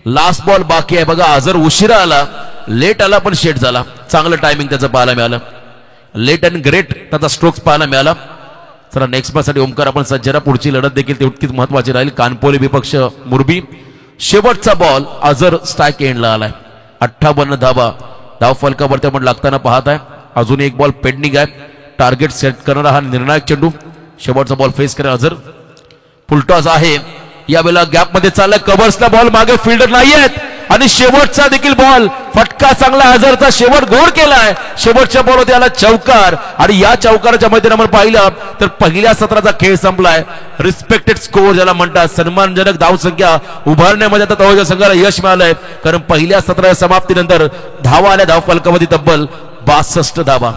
लास्ट बॉल बाकी आहे. बघा अझर उशिरा आला, लेट आला पण शेट झाला. चांगलं टायमिंग त्याचं पाहायला मिळालं. लेट अँड ग्रेट त्याचा स्ट्रोक्स पाहायला मिळाला. चला नेक्स्ट बॉल साठी ओमकार आपण सज्जरा. पुढची लढत देखील तितकीच महत्वाची राहील. कानपोली विपक्ष मुरबी. शेवटचा बॉल अझर स्ट्राईक एंडला आलाय. 58 धावा धाव फलकावरती आपण लागताना पाहत आहे. अजून एक बॉल पेंडिंग आहे. टार्गेट सेट करणारा हा निर्णायक चेंडू. शेवटचा बॉल फेस करेल अझर. फुलटॉस आहे. यावेळेला गॅप मध्ये चाललाय. कव्हर्सला बॉल मागे फिल्डर नाहीयेत आणि शेवटचा देखील बॉल फटका चांगला. अझरचा शेवट गोड केलाय. शेवटच्या बॉल होते याला चौकार आणि या चौकाराच्या मैदानावर पाहिलं तर पहिल्या सत्राचा खेळ संपलाय. रिस्पेक्टेड स्कोर ज्याला म्हणतात, सन्मानजनक धावसंख्या उभारण्यामध्ये आता तळोजा संघाला यश मिळालंय. कारण पहिल्या सत्राच्या समाप्तीनंतर धावा आल्या धाव फलकामध्ये तब्बल 62 धावा.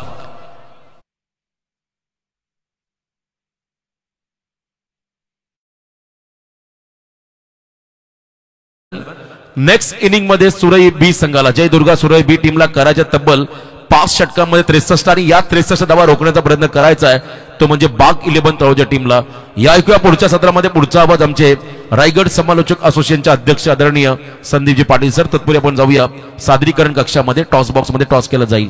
नेक्स्ट इनिंग मध्ये सुरई बी संघाला जय दुर्गा सुरई बी टीमला करायच्या तब्बल 5 षटकांमध्ये 63 आणि या 63 धावा रोखण्याचा प्रयत्न करायचा आहे तो म्हणजे बाग 11 तळोजा टीमला. या ऐकूया पुढच्या सत्रामध्ये पुढचा आवाज आमचे रायगड समालोचक असोसिएशनचे अध्यक्ष आदरणीय संदीपजी पाटील सर. तत्पूर्वी आपण जाऊया सादरीकरण कक्षामध्ये. टॉस बॉक्स मध्ये टॉस केला जाईल.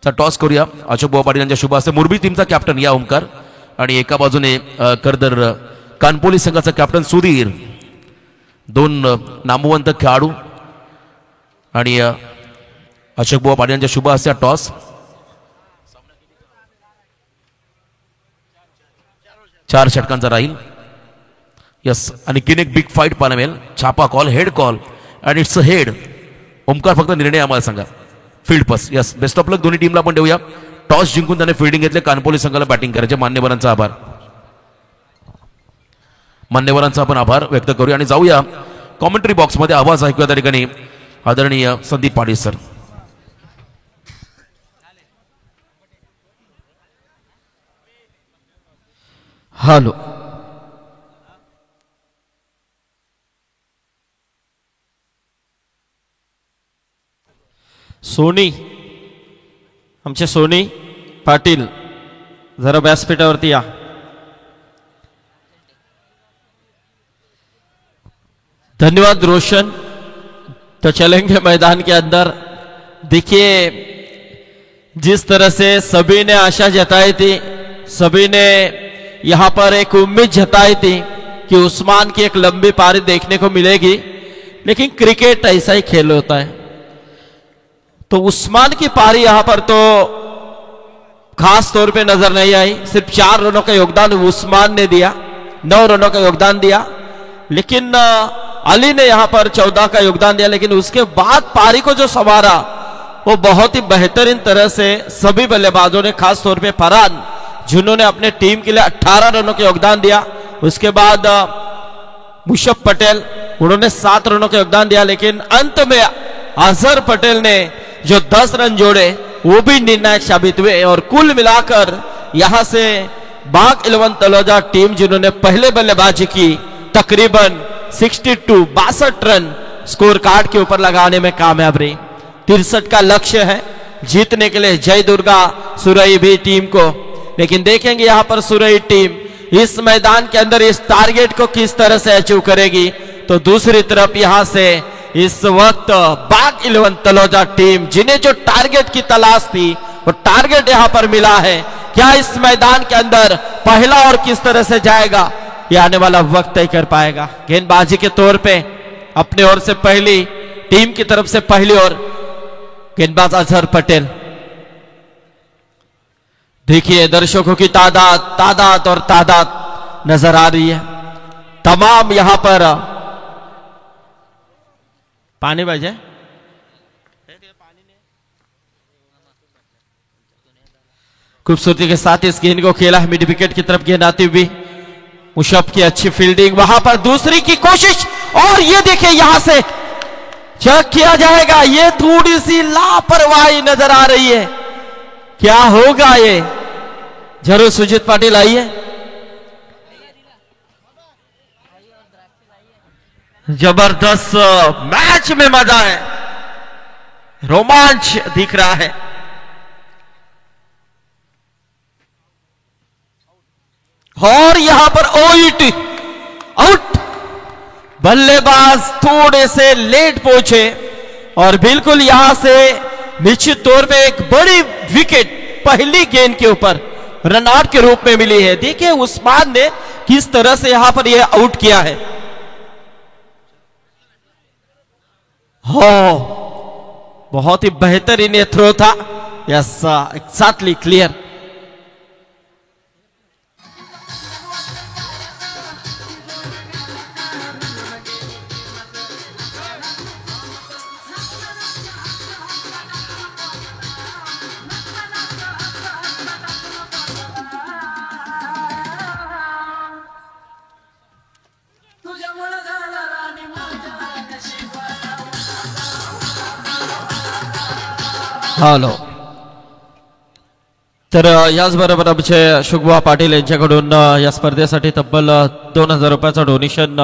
टॉस करूया. अशोक बुवा पाटील यांच्या शुभ हस्ते मुरबी टीमचा कॅप्टन या ओमकार आणि एका बाजूने कर्दर कानपोली संघाचा कॅप्टन सुधीर. दोन नामवंत खेळाडू आणि अशोक बुवा पाटील यांच्या शुभ हस्ते टॉस. 4 षटकांचा राहील. यस, आणि किन एक बिग फाईट पाहायला मिळेल. छापा call, head call and it's a head. Omkar फक्त निर्णय आम्हाला सांगा. Field pass. Yes, best of luck दोन्ही टीमला पण देऊया. टॉस जिंकून त्याने फिल्डिंग घेतले. कानपोली संघाला बॅटिंग करायचे. मान्यवरांचा आभार. मान्यवरांचा आपण आभार व्यक्त करूया आणि जाऊया कॉमेंट्री बॉक्समध्ये. आवाज ऐकूया त्या ठिकाणी आदरणीय संदीप पाटील सर. हॅलो. सोनी, आमचे सोनी पाटील जरा व्यासपीठावरती या. धन्यवाद रोशन. तो चलेंगे मैदान के अंदर. देखिए जिस तरह से सभी ने आशा जताई थी, सभी ने यहां पर एक उम्मीद जताई थी कि उस्मान की एक लंबी पारी देखने को मिलेगी, लेकिन क्रिकेट ऐसा ही खेल होता है. तो उस्मान की पारी यहां पर तो खास तौर पे नजर नहीं आई. सिर्फ 4 रनों का योगदान उस्मान ने दिया, 9 रनों का योगदान दिया, लेकिन अली ने यहां पर 14 का योगदान दिया. लेकिन उसके बाद पारी को जो संवारा वो बहुत ही बेहतरीन तरह से सभी बल्लेबाजों ने, खास तौर पे फरहान जिन्होंने अपने टीम के लिए 18 रनों का योगदान दिया. उसके बाद मुशफ पटेल, उन्होंने 7 रनों का योगदान दिया. लेकिन अंत में अजहर पटेल ने जो 10 रन जोड़े वो भी निर्णायक साबित हुए. और कुल मिलाकर यहां से बाग 11 तलोजा टीम जिन्होंने पहले बल्लेबाजी की तकरीबन 62 रन स्कोर कार्ड के ऊपर लगाने में कामयाब रही. 63 का लक्ष्य है जीतने के लिए जय दुर्गा सुरई भी टीम को. लेकिन देखेंगे यहां पर सुरई टीम इस मैदान के अंदर इस टारगेट को किस तरह से अचीव करेगी. तो दूसरी तरफ यहां से इस वक्त बाग 11 तलोजा टीम जिन्हें जो टारगेट की तलाश थी वो टारगेट यहां पर मिला है. क्या इस मैदान के अंदर पहला और किस तरह से जाएगा ये आने वाला वक्त तय कर पाएगा. गेंदबाजी के तौर पे अपने ओर से पहली, टीम की तरफ से पहली ओर गेंदबाज अजहर पटेल. देखिए दर्शकों की तादाद और तादाद नजर आ रही है. तमाम यहां पर पानी बजे खूबसूरती के साथ इस गेंद को खेला है. मिड विकेट की तरफ गेंद आती हुई मुशफ की अच्छी फील्डिंग. वहां पर दूसरी की कोशिश और ये देखिए यहां से चेक किया जाएगा. ये थोड़ी सी लापरवाही नजर आ रही है. क्या होगा ये? जरूर सुजीत पाटिल आइए. जबरदस्त मैच में मजा है, रोमांच दिख रहा है. और यहां पर ओइट आउट. बल्लेबाज थोड़े से लेट पहुंचे और बिल्कुल यहां से निश्चित तौर पे एक बड़ी विकेट पहली गेंद के ऊपर रन आउट के रूप में मिली है. देखिए उस्मान ने किस तरह से यहां पर यह आउट किया है. हो बहुत ही बेहतरीन ये थ्रो था. Yes, exactly clear. हॅलो. तर याचबरोबर आमचे अशोकबुवा पाटील यांच्याकडून या स्पर्धेसाठी तब्बल 2000 रुपयाचा डोनेशन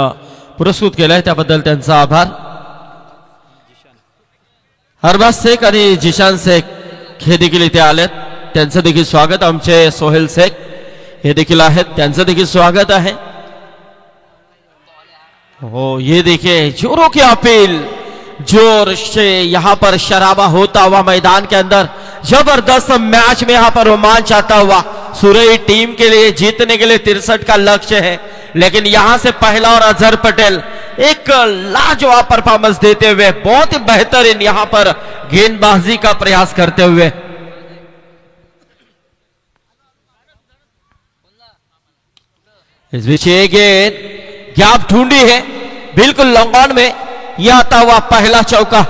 पुरस्कृत केलाय, त्याबद्दल त्यांचा आभार. अरबाज शेख आणि जिशान शेख हे देखील इथे आलेत, त्यांचं देखील स्वागत. आमचे सोहेल शेख हे देखील आहेत, त्यांचं देखील स्वागत आहे. हो ये देखिए जोरों की अपील जोर से यहाँ पर शराबा होता हुआ मैदान के अंदर जबरदस्त मैच में यहाँ पर रोमांच आता हुआ। सुरई टीम के लिए जीतने के लिए 63 का लक्ष्य है, लेकिन यहां से पहला और अजहर पटेल एक लाजवाब परफॉर्मेंस देते हुए बहुत ही बेहतरीन यहां पर गेंदबाजी का प्रयास करते हुए इस बीच ये गेंद गैप ढूंढी है बिल्कुल लॉन्ग में, यह आता हुआ पहला चौका।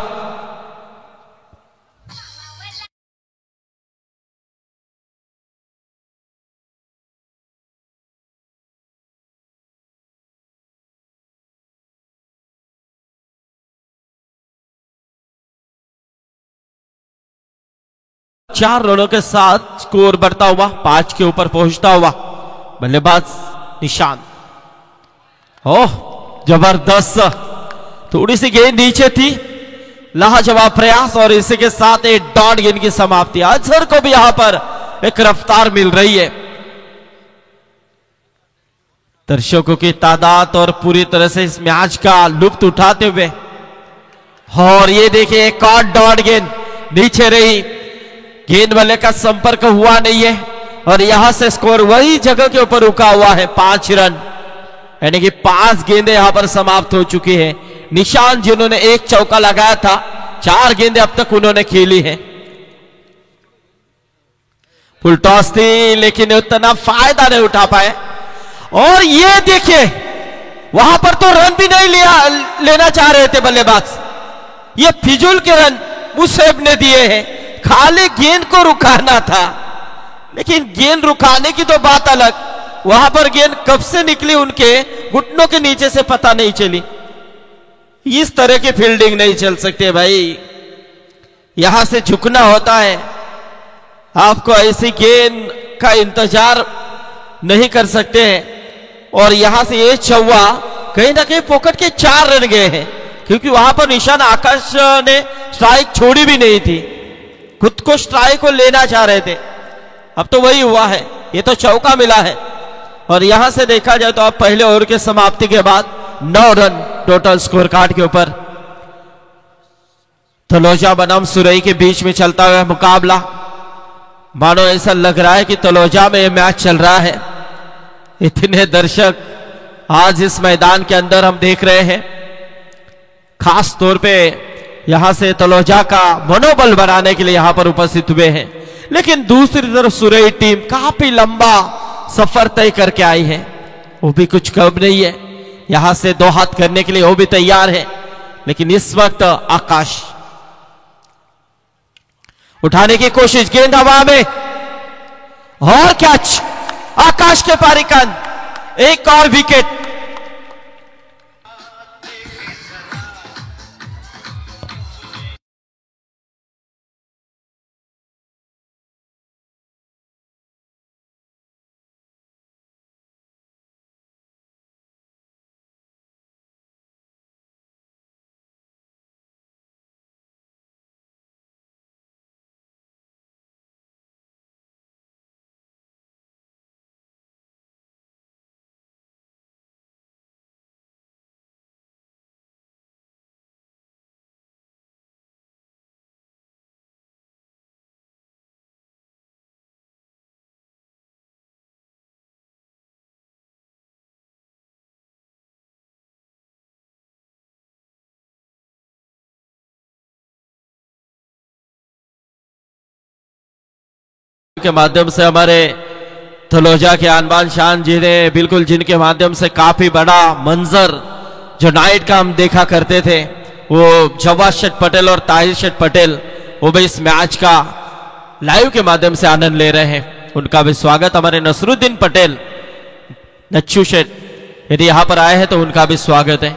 चार रनों के साथ स्कोर बढ़ता हुआ 5 के ऊपर पहुंचता हुआ। बल्लेबाज निशान, ओह जबरदस्त, थोड़ी सी गेंद नीचे थी, लाजवाब प्रयास और इसी के साथ एक डॉट गेंद की समाप्ति। अजहर को भी यहां पर एक रफ्तार मिल रही है। दर्शकों की तादाद और पूरी तरह से इस मैच का लुत्फ उठाते हुए, और ये देखिए एक और डॉट गेंद नीचे रही, गेंद वाले का संपर्क हुआ नहीं है और यहां से स्कोर वही जगह के ऊपर रुका हुआ है। 5 रन, यानी कि 5 गेंदें यहां पर समाप्त हो चुकी है। निशान जिन्होंने एक चौका लगाया था, 4 गेंदें अब तक उन्होंने खेली है। फुल टॉस थी लेकिन उतना फायदा नहीं उठा पाए। और ये देखिए वहां पर तो रन भी नहीं लेना चाह रहे थे बल्लेबाज, ये फिजूल के रन मुसैब ने दिए हैं, खाली गेंद को रुकाना था। लेकिन गेंद रुकाने की तो बात अलग, वहां पर गेंद कब से निकली उनके घुटनों के नीचे से पता नहीं चली। इस तरह की फील्डिंग नहीं चल सकती भाई, यहां से झुकना होता है। आपको ऐसी गेंद का इंतजार नहीं कर सकते हैं। और यहां से ये चौवा कहीं ना कहीं पॉकेट के 4 रन गए हैं, क्योंकि वहां पर निशान आकाश ने स्ट्राइक छोड़ी भी नहीं थी, खुद को स्ट्राइक को लेना चाह रहे थे। अब तो वही हुआ है, ये तो चौका मिला है। और यहां से देखा जाए तो अब पहले ओवर के समाप्ति के बाद 9 रन टोटल स्कोर कार्ड के ऊपर। तलोजा बनाम सुरई के बीच में चलता हुआ मुकाबला, मानो ऐसा लग रहा है कि तलोजा में यह मैच चल रहा है। इतने दर्शक आज इस मैदान के अंदर हम देख रहे हैं, खास तौर पे यहां से तलोजा का मनोबल बढ़ाने के लिए यहां पर उपस्थित हुए हैं। लेकिन दूसरी तरफ सुरई टीम काफी लंबा सफर तय करके आई है, वो भी कुछ कम नहीं है, यहां से 2 हाथ करने के लिए वो भी तैयार है। लेकिन इस वक्त आकाश उठाने की कोशिश, गेंद हवा में और कैच, आकाश के पारिकन, एक और विकेट। के माध्यम से हमारे तलोजा के आनबान शान जी ने बिल्कुल, जिनके माध्यम से काफी बड़ा मंजर जो नाइट का हम देखा करते थे, वो जवाद शेठ पटेल और ताहिर शेठ पटेल, वो भी इस मैच का लाइव के माध्यम से आनंद ले रहे हैं। उनका भी स्वागत। हमारे नसरुद्दीन पटेल, नच्छू शेठ, यदि यहां पर आए हैं तो उनका भी स्वागत है।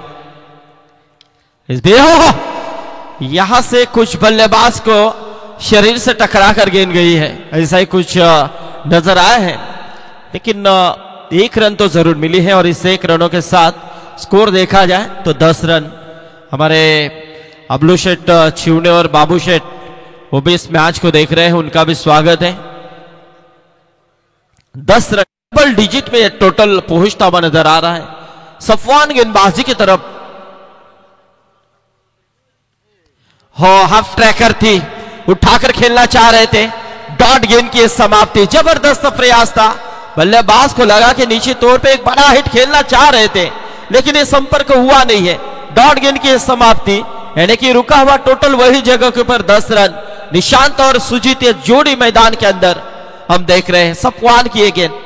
यहां से कुछ बल्लेबाज को शरीर से टकरा कर गेंद गई है, ऐसा ही कुछ नजर आया है। लेकिन 1 रन तो जरूर मिली है और इस 1 रनों के साथ स्कोर देखा जाए तो 10 रन। हमारे अबलू शेठ छिवने और बाबू शेठ, वो भी इस मैच को देख रहे हैं, उनका भी स्वागत है। 10 रन, डबल डिजिट में टोटल पहुंचता हुआ नजर आ रहा है। सफवान गेंदबाजी की तरफ, हो हाफ ट्रैकर थी, उठाकर खेलना चाह रहे थे। डॉट गेंद की समाप्ति, जबरदस्त प्रयास था, बल्लेबाज को लगा कि निश्चित तौर पे एक बड़ा हिट खेलना चाह रहे थे, लेकिन ये संपर्क हुआ नहीं है। डॉट गेंद की समाप्ति, यानी कि रुका हुआ टोटल वही जगह के ऊपर 10 रन। निशांत और सुजीत ये जोड़ी मैदान के अंदर हम देख रहे हैं। सफवान की ये गेंद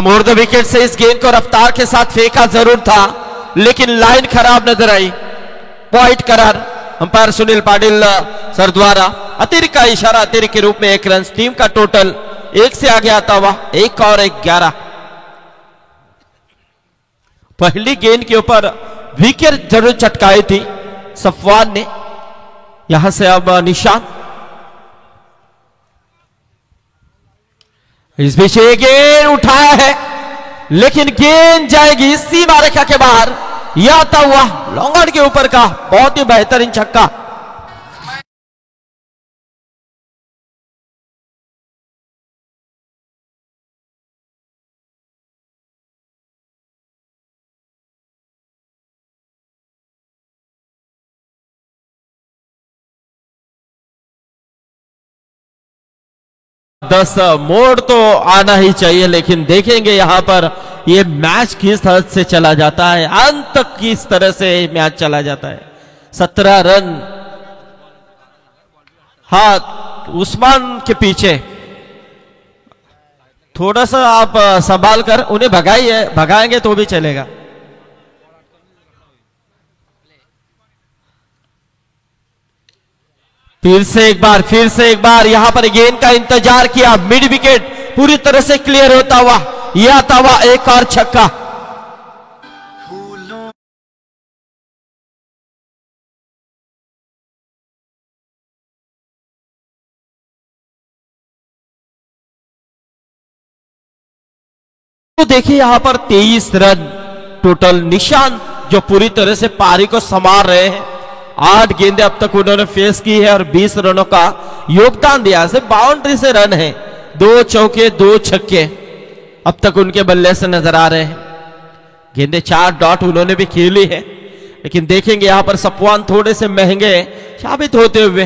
मोड़ द विकेट से इस गेंद को रफ्तार के साथ फेंका जरूर था, लेकिन लाइन खराब नजर आई। पॉइंट करार अंपायर सुनील पाटिल सर द्वारा अतिरिक्त का इशारा, अतिरिक्त के रूप में 1 रन। टीम का टोटल 1 से आगे आता हुआ 1 और 1 11। पहली गेंद के ऊपर विकेट जरूर चटकाई थी सफवान ने। यहां से अब निशान, इस बीच एक गेंद उठाया है, लेकिन गेंद जाएगी सीमा रेखा के बाहर। यह आता हुआ लॉन्ग ऑन के ऊपर का बहुत ही बेहतरीन छक्का। दस मोड़ तो आना ही चाहिए, लेकिन देखेंगे यहां पर ये मैच किस हद से चला जाता है, अंत तक किस तरह से मैच चला जाता है। 17 रन हाथ उस्मान के पीछे, थोड़ा सा आप संभाल कर उन्हें भगाइए, भगाएंगे तो भी चलेगा। फिर से एक बार यहां पर गेंद का इंतजार किया। मिड विकेट पूरी तरह से क्लियर होता हुआ यह आता हुआ 1 और छक्का। तो देखिए यहां पर 23 रन टोटल। निशान जो पूरी तरह से पारी को संभाल रहे हैं। 8 गेंदें अब तक उन्होंने फेस की है और 20 रनों का योगदान दिया। सिर्फ बाउंड्री से रन है, 2 चौके 2 छक्के अब तक उनके बल्ले से नजर आ रहे हैं। गेंदें 4 डॉट उन्होंने भी खेली है, लेकिन देखेंगे यहां पर सफवान थोड़े से महंगे साबित होते हुए।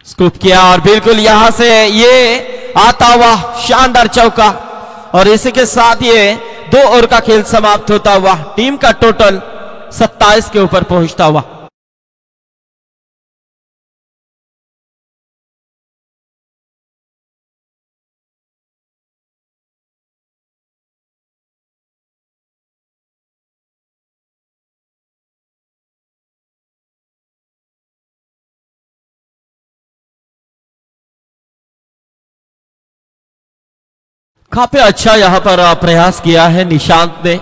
स्कूप किया और बिल्कुल यहां से ये आता हुआ शानदार चौका, और इसी के साथ ये 2 ओवर का खेल समाप्त होता हुआ टीम का टोटल 27 के ऊपर पहुंचता हुआ। काफी अच्छा यहां पर प्रयास किया है निशांत ने।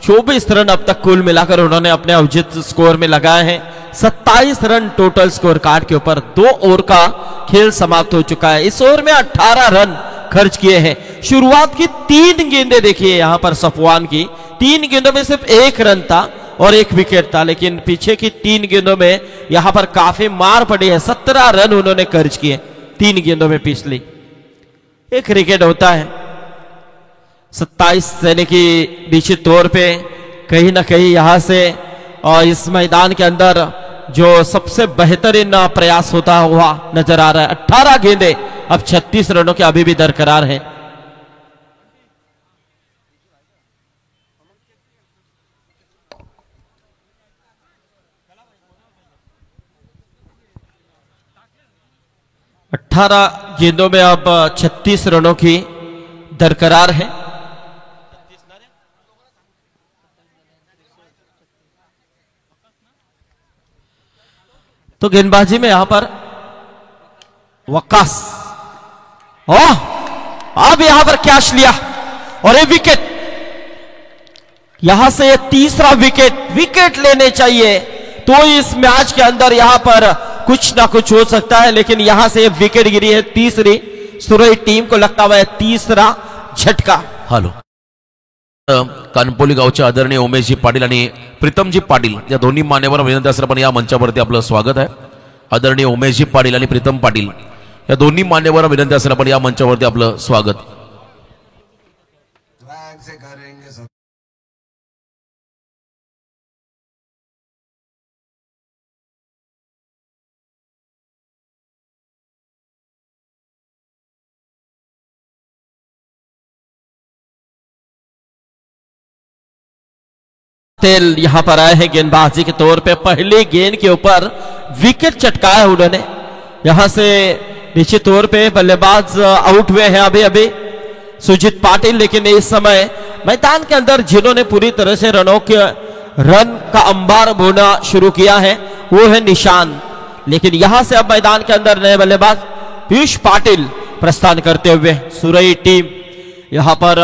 24 रन अब तक कुल मिलाकर उन्होंने अपने अवजित स्कोर में लगाए हैं। 27 रन टोटल स्कोर कार्ड के ऊपर। 2 ओवर का खेल समाप्त हो चुका है। इस ओवर में 18 रन खर्च किए हैं। शुरुआत की 3 गेंदें देखिए यहां पर सफवान की, 3 गेंदों में सिर्फ 1 रन था और 1 विकेट था, लेकिन पीछे की 3 गेंदों में यहां पर काफी मार पड़ी है। 17 रन उन्होंने खर्च किए 3 गेंदों में। पिछली एक क्रिकेट होता है 27, यानी कि निश्चित तौर पे कहीं ना कहीं यहां से और इस मैदान के अंदर जो सबसे बेहतरीन प्रयास होता हुआ नजर आ रहा है। 18 गेंदें अब 36 रनों के अभी भी दरकरार है। गेंदों में अब 36 रनों की दरकरार है। तो गेंदबाजी में यहां पर वक्कास, अब यहां पर कैच लिया और ये विकेट, यहां से ये तीसरा विकेट लेने चाहिए तो इस मैच के अंदर यहां पर कुछ ना कुछ हो सकता है, लेकिन यहां से विकेट गिरी है तीसरी। सुरई टीम को लगता हुआ है तीसरा झटका। हॅलो, कानपोली गावचे आदरणीय उमेशजी पाटील आणि प्रीतमजी पाटील या दोन्ही मान्यवर विनंती या मंचावरती आपलं स्वागत आहे। आदरणीय उमेशजी पाटील आणि प्रीतम पाटील या दोन्ही मान्यवर विनंती या मंचावरती आपलं स्वागत। तेल यहां पर आए हैं गेंदबाजी के तौर पे। पहली गेंद के ऊपर विकेट चटकाया उन्होंने। यहां से निश्चित तौर पे बल्लेबाज आउट हुए हैं अभी सुजीत पाटिल। लेकिन इस समय मैदान के अंदर जिन्होंने पूरी तरह से रन का अंबार बोना शुरू किया है वो है निशान। लेकिन यहां से अब मैदान के अंदर नए बल्लेबाज पीयूष पाटिल प्रस्थान करते हुए सुरई टीम यहां पर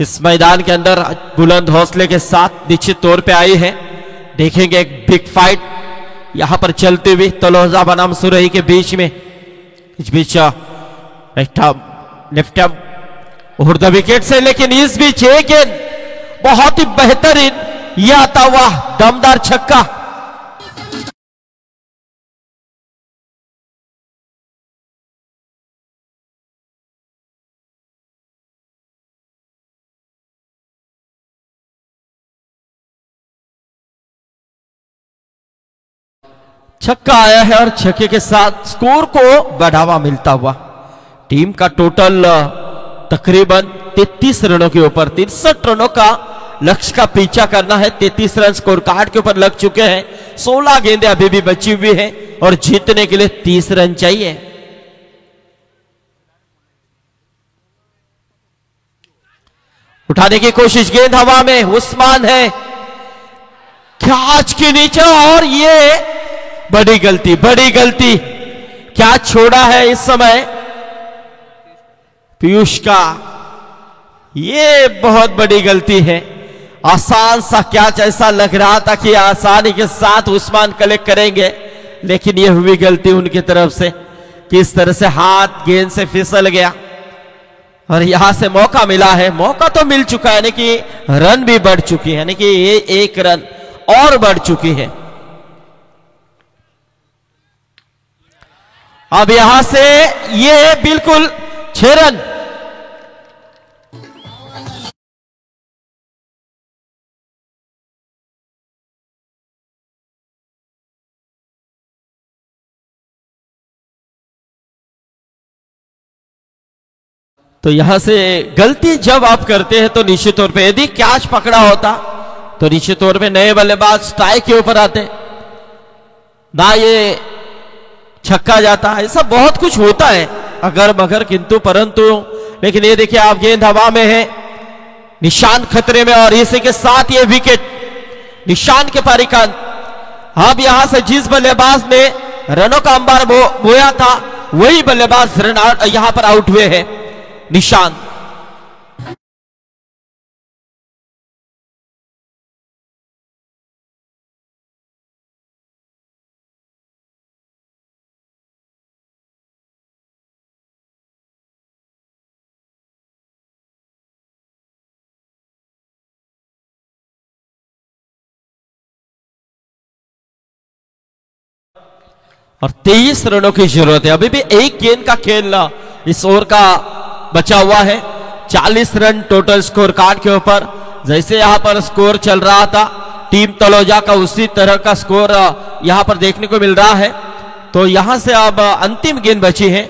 इस मैदान के अंदर बुलंद हौसले के साथ निश्चित तौर पे आई है। देखेंगे एक बिग फाइट यहां पर चलती हुई तलोजा बनाम सुरई के बीच में। इस बीच लेफ्ट और द विकेट से, लेकिन इस बीच एक गेंद बहुत ही बेहतरीन यह आता हुआ दमदार छक्का। छक्का आया है और छक्के के साथ स्कोर को बढ़ावा मिलता हुआ टीम का टोटल तकरीबन 33 रनों के ऊपर 63 रनों का लक्ष्य का पीछा करना है। 33 रन स्कोर कार्ड के ऊपर लग चुके हैं। 16 गेंदें अभी भी बची हुई हैं और जीतने के लिए 30 रन चाहिए। उठाने की कोशिश, गेंद हवा में, उस्मान है कैच के नीचे और ये बड़ी गलती क्या छोड़ा है इस समय पीयूष का। ये बहुत बड़ी गलती है। आसान सा कैच, ऐसा लग रहा था कि आसानी के साथ उस्मान कलेक्ट करेंगे, लेकिन ये हुई गलती उनकी तरफ से। किस तरह से हाथ गेंद से फिसल गया और यहां से मौका मिला है। मौका तो मिल चुका है, यानी कि रन भी बढ़ चुकी है, यानी कि ये 1 रन और बढ़ चुकी है। अब यहां से ये बिल्कुल 6 रन। तो यहां से गलती जब आप करते हैं तो निश्चित तौर पे यदि कैच पकड़ा होता तो निश्चित तौर पे नए बल्लेबाज स्ट्राइक के ऊपर आते ना, ये छक्का जाता। ऐसा बहुत कुछ होता है अगर मगर किंतु परंतु। लेकिन ये देखिए आप, गेंद हवा में है, निशान खतरे में और इसी के साथ ये विकेट निशान के पारिकान। अब यहां से जिस बल्लेबाज ने रनों का अंबार बोया था वही बल्लेबाज रन यहां पर आउट हुए हैं, निशान। और 23 रनों की जरूरत है। अभी भी एक गेंद का खेल इस ओवर का बचा हुआ है। 40 रन टोटल स्कोर कार्ड के ऊपर। जैसे यहां पर स्कोर चल रहा था टीम तलोजा का, उसी तरह का स्कोर यहां पर देखने को मिल रहा है। तो यहां से अब अंतिम गेंद बची है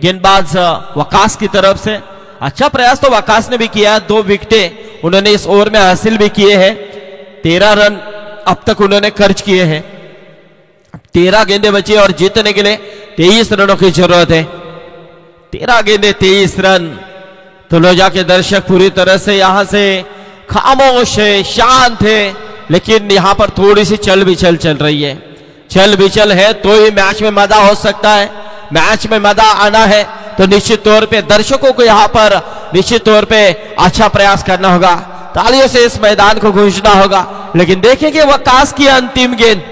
गेंदबाज वकास की तरफ से। अच्छा प्रयास तो वकास ने भी किया, 2 विकेटें उन्होंने इस ओवर में हासिल भी किए हैं। 13 रन अब तक उन्होंने खर्च किए हैं। 13 गेंदें बची और जीतने के लिए 23 रनों की जरूरत है। 13 गेंदें 23 रन। तलोजा के दर्शक पूरी तरह से यहां से खामोश है, शांत है, लेकिन यहां पर थोड़ी सी चल बिचल चल रही है। चल बिचल है तो ही मैच में मजा हो सकता है। मैच में मजा आना है तो निश्चित तौर पे दर्शकों को यहां पर निश्चित तौर पे अच्छा प्रयास करना होगा, तालियों से इस मैदान को गूंजना होगा। लेकिन देखेंगे वकास की अंतिम गेंद,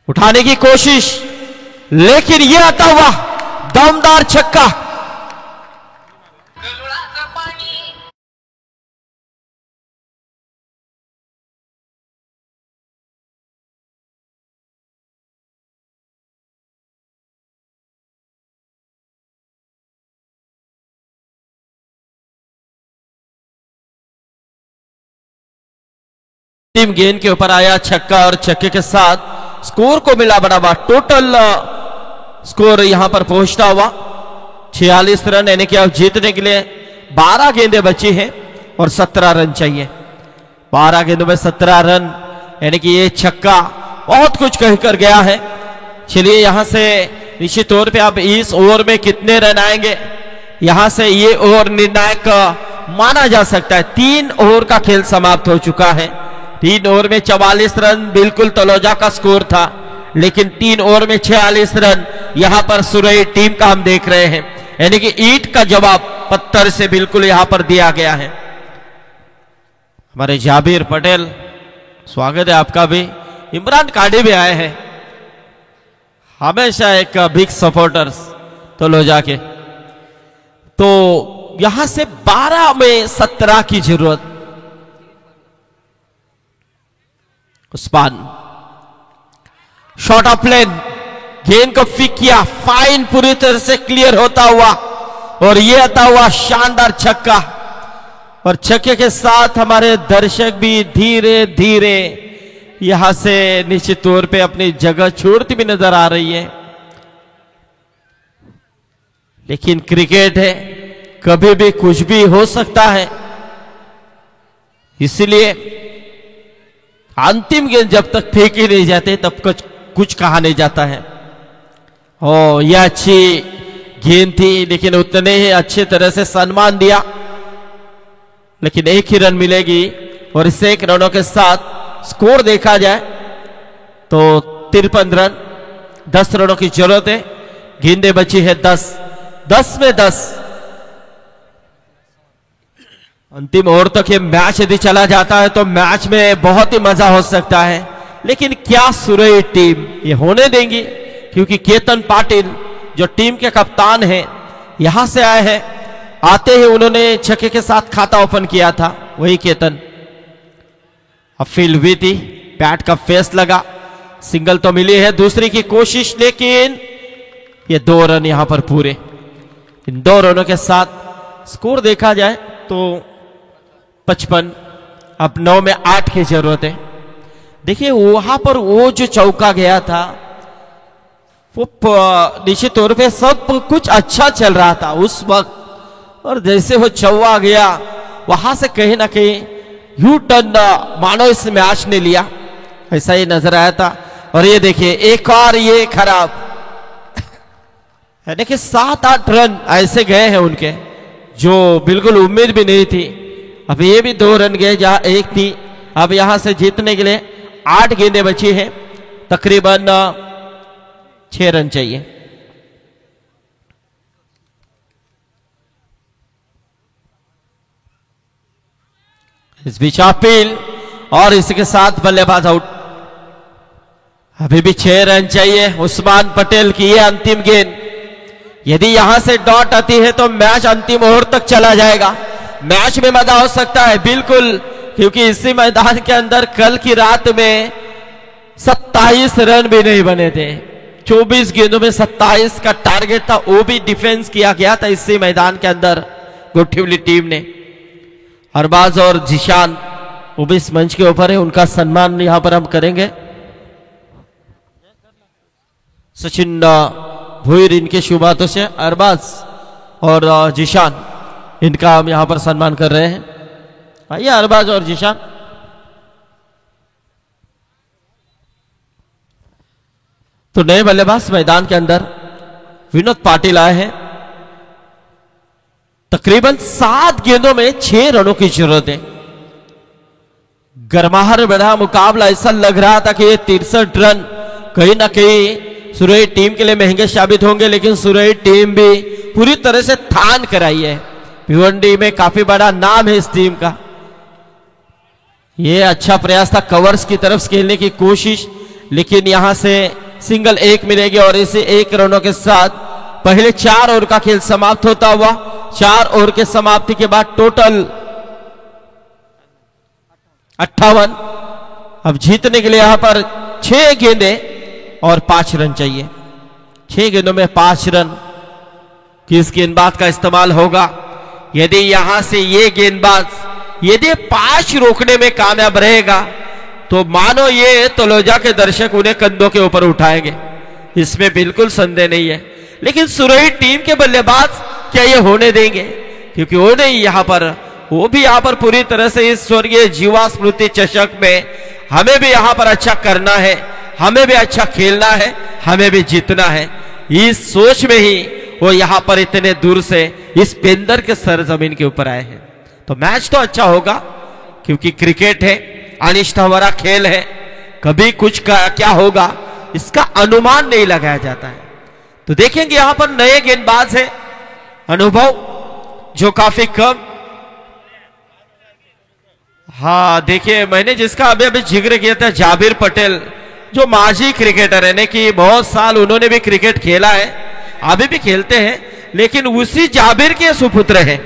उठाने की कोशिश, लेकिन यह आता हुआ दमदार छक्का। टीम गेंद के ऊपर आया छक्का और छक्के के साथ स्कोर को मिला बढ़ावा। टोटल स्कोर यहां पर पहुंचता हुआ 46 रन, यानी कि अब जीतने के लिए 12 गेंदें बची हैं। और 17 रन चाहिए। 12 गेंदों में 17 रन, यानी कि ये छक्का बहुत कुछ कहकर गया है। चलिए यहां से निश्चित तौर पे अब इस ओवर में कितने रन आएंगे, यहां से ये ओवर निर्णायक माना जा सकता है। 3 ओवर का खेल समाप्त हो चुका है। 3 ओवर में 44 रन बिल्कुल तलोजा का स्कोर था, लेकिन 3 ओवर में 46 रन यहां पर सुरई टीम का हम देख रहे हैं, यानी कि ईंट का जवाब पत्थर से बिल्कुल यहां पर दिया गया है। हमारे जाबिर पटेल, स्वागत है आपका भी। इमरान काडी भी आए हैं, हमेशा एक बिग सपोर्टर्स तलोजा के। तो यहां से 12 में 17 की जरूरत। उस्मान शॉट ऑफ लेन, गेंद को फिक किया, फाइन पूरी तरह से क्लियर होता हुआ, और ये आता हुआ शानदार छक्का। और छक्के के साथ हमारे दर्शक भी धीरे धीरे यहां से निश्चित तौर पे अपनी जगह छोड़ती भी नजर आ रही है। लेकिन क्रिकेट है, कभी भी कुछ भी हो सकता है, इसलिए अंतिम गेंद जब तक फेंकी नहीं जाते तब कुछ कहा नहीं जाता है। ओ यह अच्छी गेंद थी, लेकिन उतने ही अच्छे तरह से सम्मान दिया, लेकिन 1 ही रन मिलेगी। और इस 1 रनों के साथ स्कोर देखा जाए तो 53 रन, 10 रनों की जरूरत है। गेंदें बची है 10 में 10। अंतिम ओवर तक ये मैच यदि चला जाता है तो मैच में बहुत ही मजा हो सकता है, लेकिन क्या सुरई टीम ये होने देंगी? क्योंकि केतन पाटिल जो टीम के कप्तान हैं यहां से आए हैं। आते ही उन्होंने छक्के के साथ खाता ओपन किया था, वही केतन। अब फील्ड हुई थी, बैट का फेस लगा, सिंगल तो मिली है, दूसरी की कोशिश, लेकिन ये 2 रन यहां पर पूरे। इन 2 रनों के साथ स्कोर देखा जाए तो 55। अब 9 में 8 की जरूरत है। देखिए वहां पर वो जो चौका गया था वो निश्चित तौर पे सब कुछ अच्छा चल रहा था उस वक्त, और जैसे वो चौवा गया वहां से कहीं ना कहीं यू टर्न मानो इस मैच ने लिया, ऐसा ही नजर आया था। और ये देखिए एक और ये खराब, देखिए 7-8 रन ऐसे गए हैं उनके जो बिल्कुल उम्मीद भी नहीं थी। अब ये भी 2 रन गए जहां 1 थी। अब यहां से जीतने के लिए 8 गेंदें बची हैं, तकरीबन 6 रन चाहिए। इस बीच अपील, और इसके साथ बल्लेबाज आउट। अभी भी 6 रन चाहिए उस्मान पटेल की ये अंतिम गेंद। यदि यहां से डॉट आती है तो मैच अंतिम ओवर तक चला जाएगा। मैच में मजा हो सकता है बिल्कुल, क्योंकि इसी मैदान के अंदर कल की रात में 27 रन भी नहीं बने थे। 24 गेंदों में 27 का टारगेट था, वो भी डिफेंस किया गया था इसी मैदान के अंदर गोठिवली टीम ने। अरबाज और जिशान वो भी इस मंच के ऊपर है, उनका सम्मान यहां पर हम करेंगे। सचिन भुईर इनके शुभ हाथों से अरबाज और जिशान इनका हम यहां पर सम्मान कर रहे हैं। आइए अरबाज और जिशान। तो नए बल्लेबाज मैदान के अंदर विनोद पाटिल आए हैं। तकरीबन 7 गेंदों में 6 रनों की जरूरत है। गर्माहट बढ़ा मुकाबला, ऐसा लग रहा था कि ये 63 रन कहीं ना कहीं सुरई टीम के लिए महंगे साबित होंगे, लेकिन सुरई टीम भी पूरी तरह से थान कराई है। भिवंडी में काफी बड़ा नाम है इस टीम का। ये अच्छा प्रयास था कवर्स की तरफ खेलने की कोशिश, लेकिन यहां से सिंगल 1 मिलेगी और इसे 1 रनों के साथ पहले 4 ओवर का खेल समाप्त होता हुआ। 4 ओवर के समाप्ति के बाद टोटल 58। अब जीतने के लिए यहां पर 6 गेंदें और 5 रन चाहिए। 6 गेंदों में 5 रन। किस गेंदबाज का इस्तेमाल होगा? यदि यहां से ये गेंदबाज यदि 5 रोकने में कामयाब रहेगा तो मानो ये तलोजा के दर्शक उन्हें कंधों के ऊपर उठाएंगे, इसमें बिल्कुल संदेह नहीं है। लेकिन सुरई टीम के बल्लेबाज क्या ये होने देंगे? क्योंकि उन्हें यहां पर वो भी यहाँ पर पूरी तरह से इस स्वर्गीय जीवा स्मृति चषक में हमें भी यहाँ पर अच्छा करना है, हमें भी अच्छा खेलना है, हमें भी जीतना है। इस सोच में ही वो यहाँ पर इतने दूर से इस पेंदर के सरजमीन के ऊपर आए हैं। तो मैच तो अच्छा होगा क्योंकि क्रिकेट है, अनिश्चित भरा खेल है, कभी कुछ का क्या होगा इसका अनुमान नहीं लगाया जाता है। तो देखेंगे यहां पर नए गेंदबाज है, अनुभव जो काफी कम। हाँ देखिए, मैंने जिसका अभी अभी जिक्र किया था जाबिर पटेल, जो माजी क्रिकेटर है ने कि बहुत साल उन्होंने भी क्रिकेट खेला है, अभी भी खेलते हैं, लेकिन उसी जाबिर के सुपुत्र हैं।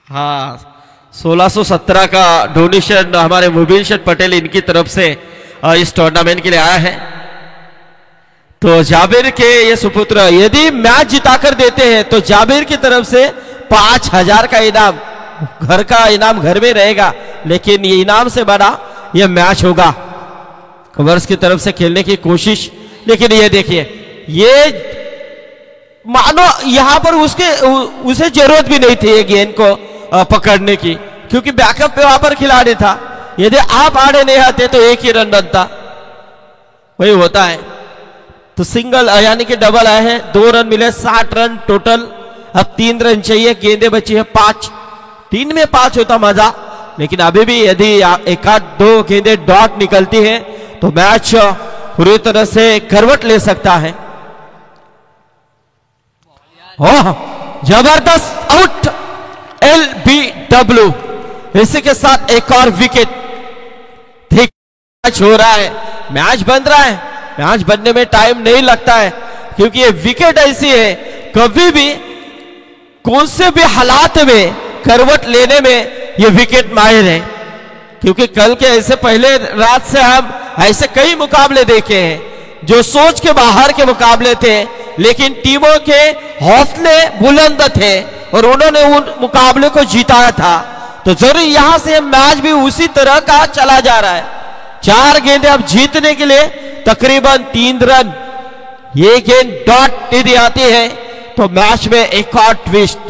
हाँ 1617 का डोनेशन हमारे मुबीन शेख पटेल इनकी तरफ से इस टूर्नामेंट के लिए आया है। तो जाबिर के ये सुपुत्र यदि मैच जिताकर देते हैं तो जाबिर की तरफ से 5000 का इनाम, घर का इनाम घर में रहेगा, लेकिन ये इनाम से बड़ा ये मैच होगा। कवर्स की तरफ से खेलने की कोशिश, लेकिन ये देखिए, ये मानो यहां पर उसे जरूरत भी नहीं थी ये गेंद को पकड़ने की, क्योंकि बैकअप पे वहां पर खिलाड़ी था। यदि आप आड़े नहीं आते तो एक ही रन बनता, वही होता है। तो सिंगल यानी कि डबल आए हैं, 2 रन मिले, 60 रन टोटल। अब 3 रन चाहिए, गेंदे बची है 5, 3 में 5 होता मजा, लेकिन अभी भी यदि एक आध 2 गेंदे डॉट निकलती है तो मैच पूरी तरह से करवट ले सकता है। ओह जबरदस्त आउट, LBW। इसी के साथ एक और विकेट। ठीक मैच हो रहा है, मैच बन रहा है, मैच बनने में टाइम नहीं लगता है, क्योंकि ये विकेट ऐसी है कभी भी कौन से भी हालात में करवट लेने में ये विकेट माहिर है। क्योंकि कल के ऐसे पहले रात से हम ऐसे कई मुकाबले देखे हैं जो सोच के बाहर के मुकाबले थे, लेकिन टीमों के हौसले बुलंद थे और उन्होंने उन मुकाबले को जीताया था। तो जरूर यहां से मैच भी उसी तरह का चला जा रहा है। 4 गेंदें अब जीतने के लिए तकरीबन 3 रन, ये गेंद डॉट यदि आती है तो मैच में एक और ट्विस्ट।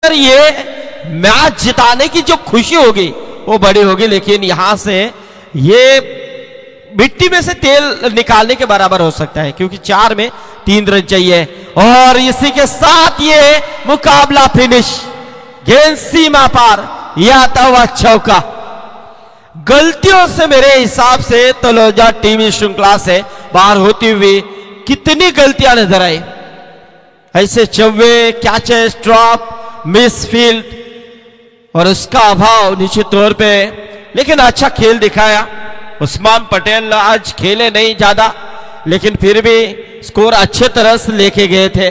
ये मैच जिताने की जो खुशी होगी वो बड़ी होगी, लेकिन यहां से ये मिट्टी में से तेल निकालने के बराबर हो सकता है, क्योंकि 4 में 3 रन चाहिए। और इसी के साथ ये मुकाबला फिनिश, गेंद सीमा पार, यह आता हुआ चौका। गलतियों से मेरे हिसाब से तलोजा टीम इस श्रृंखला से बाहर होती हुई कितनी गलतियां नजर आई। ऐसे चौवे, कैचेस, ड्रॉप, मिसफील्ड और उसका अभाव निश्चित तौर पे, लेकिन अच्छा खेल दिखाया। उस्मान पटेल आज खेले नहीं ज्यादा, लेकिन फिर भी स्कोर अच्छे तरह से लेके गए थे।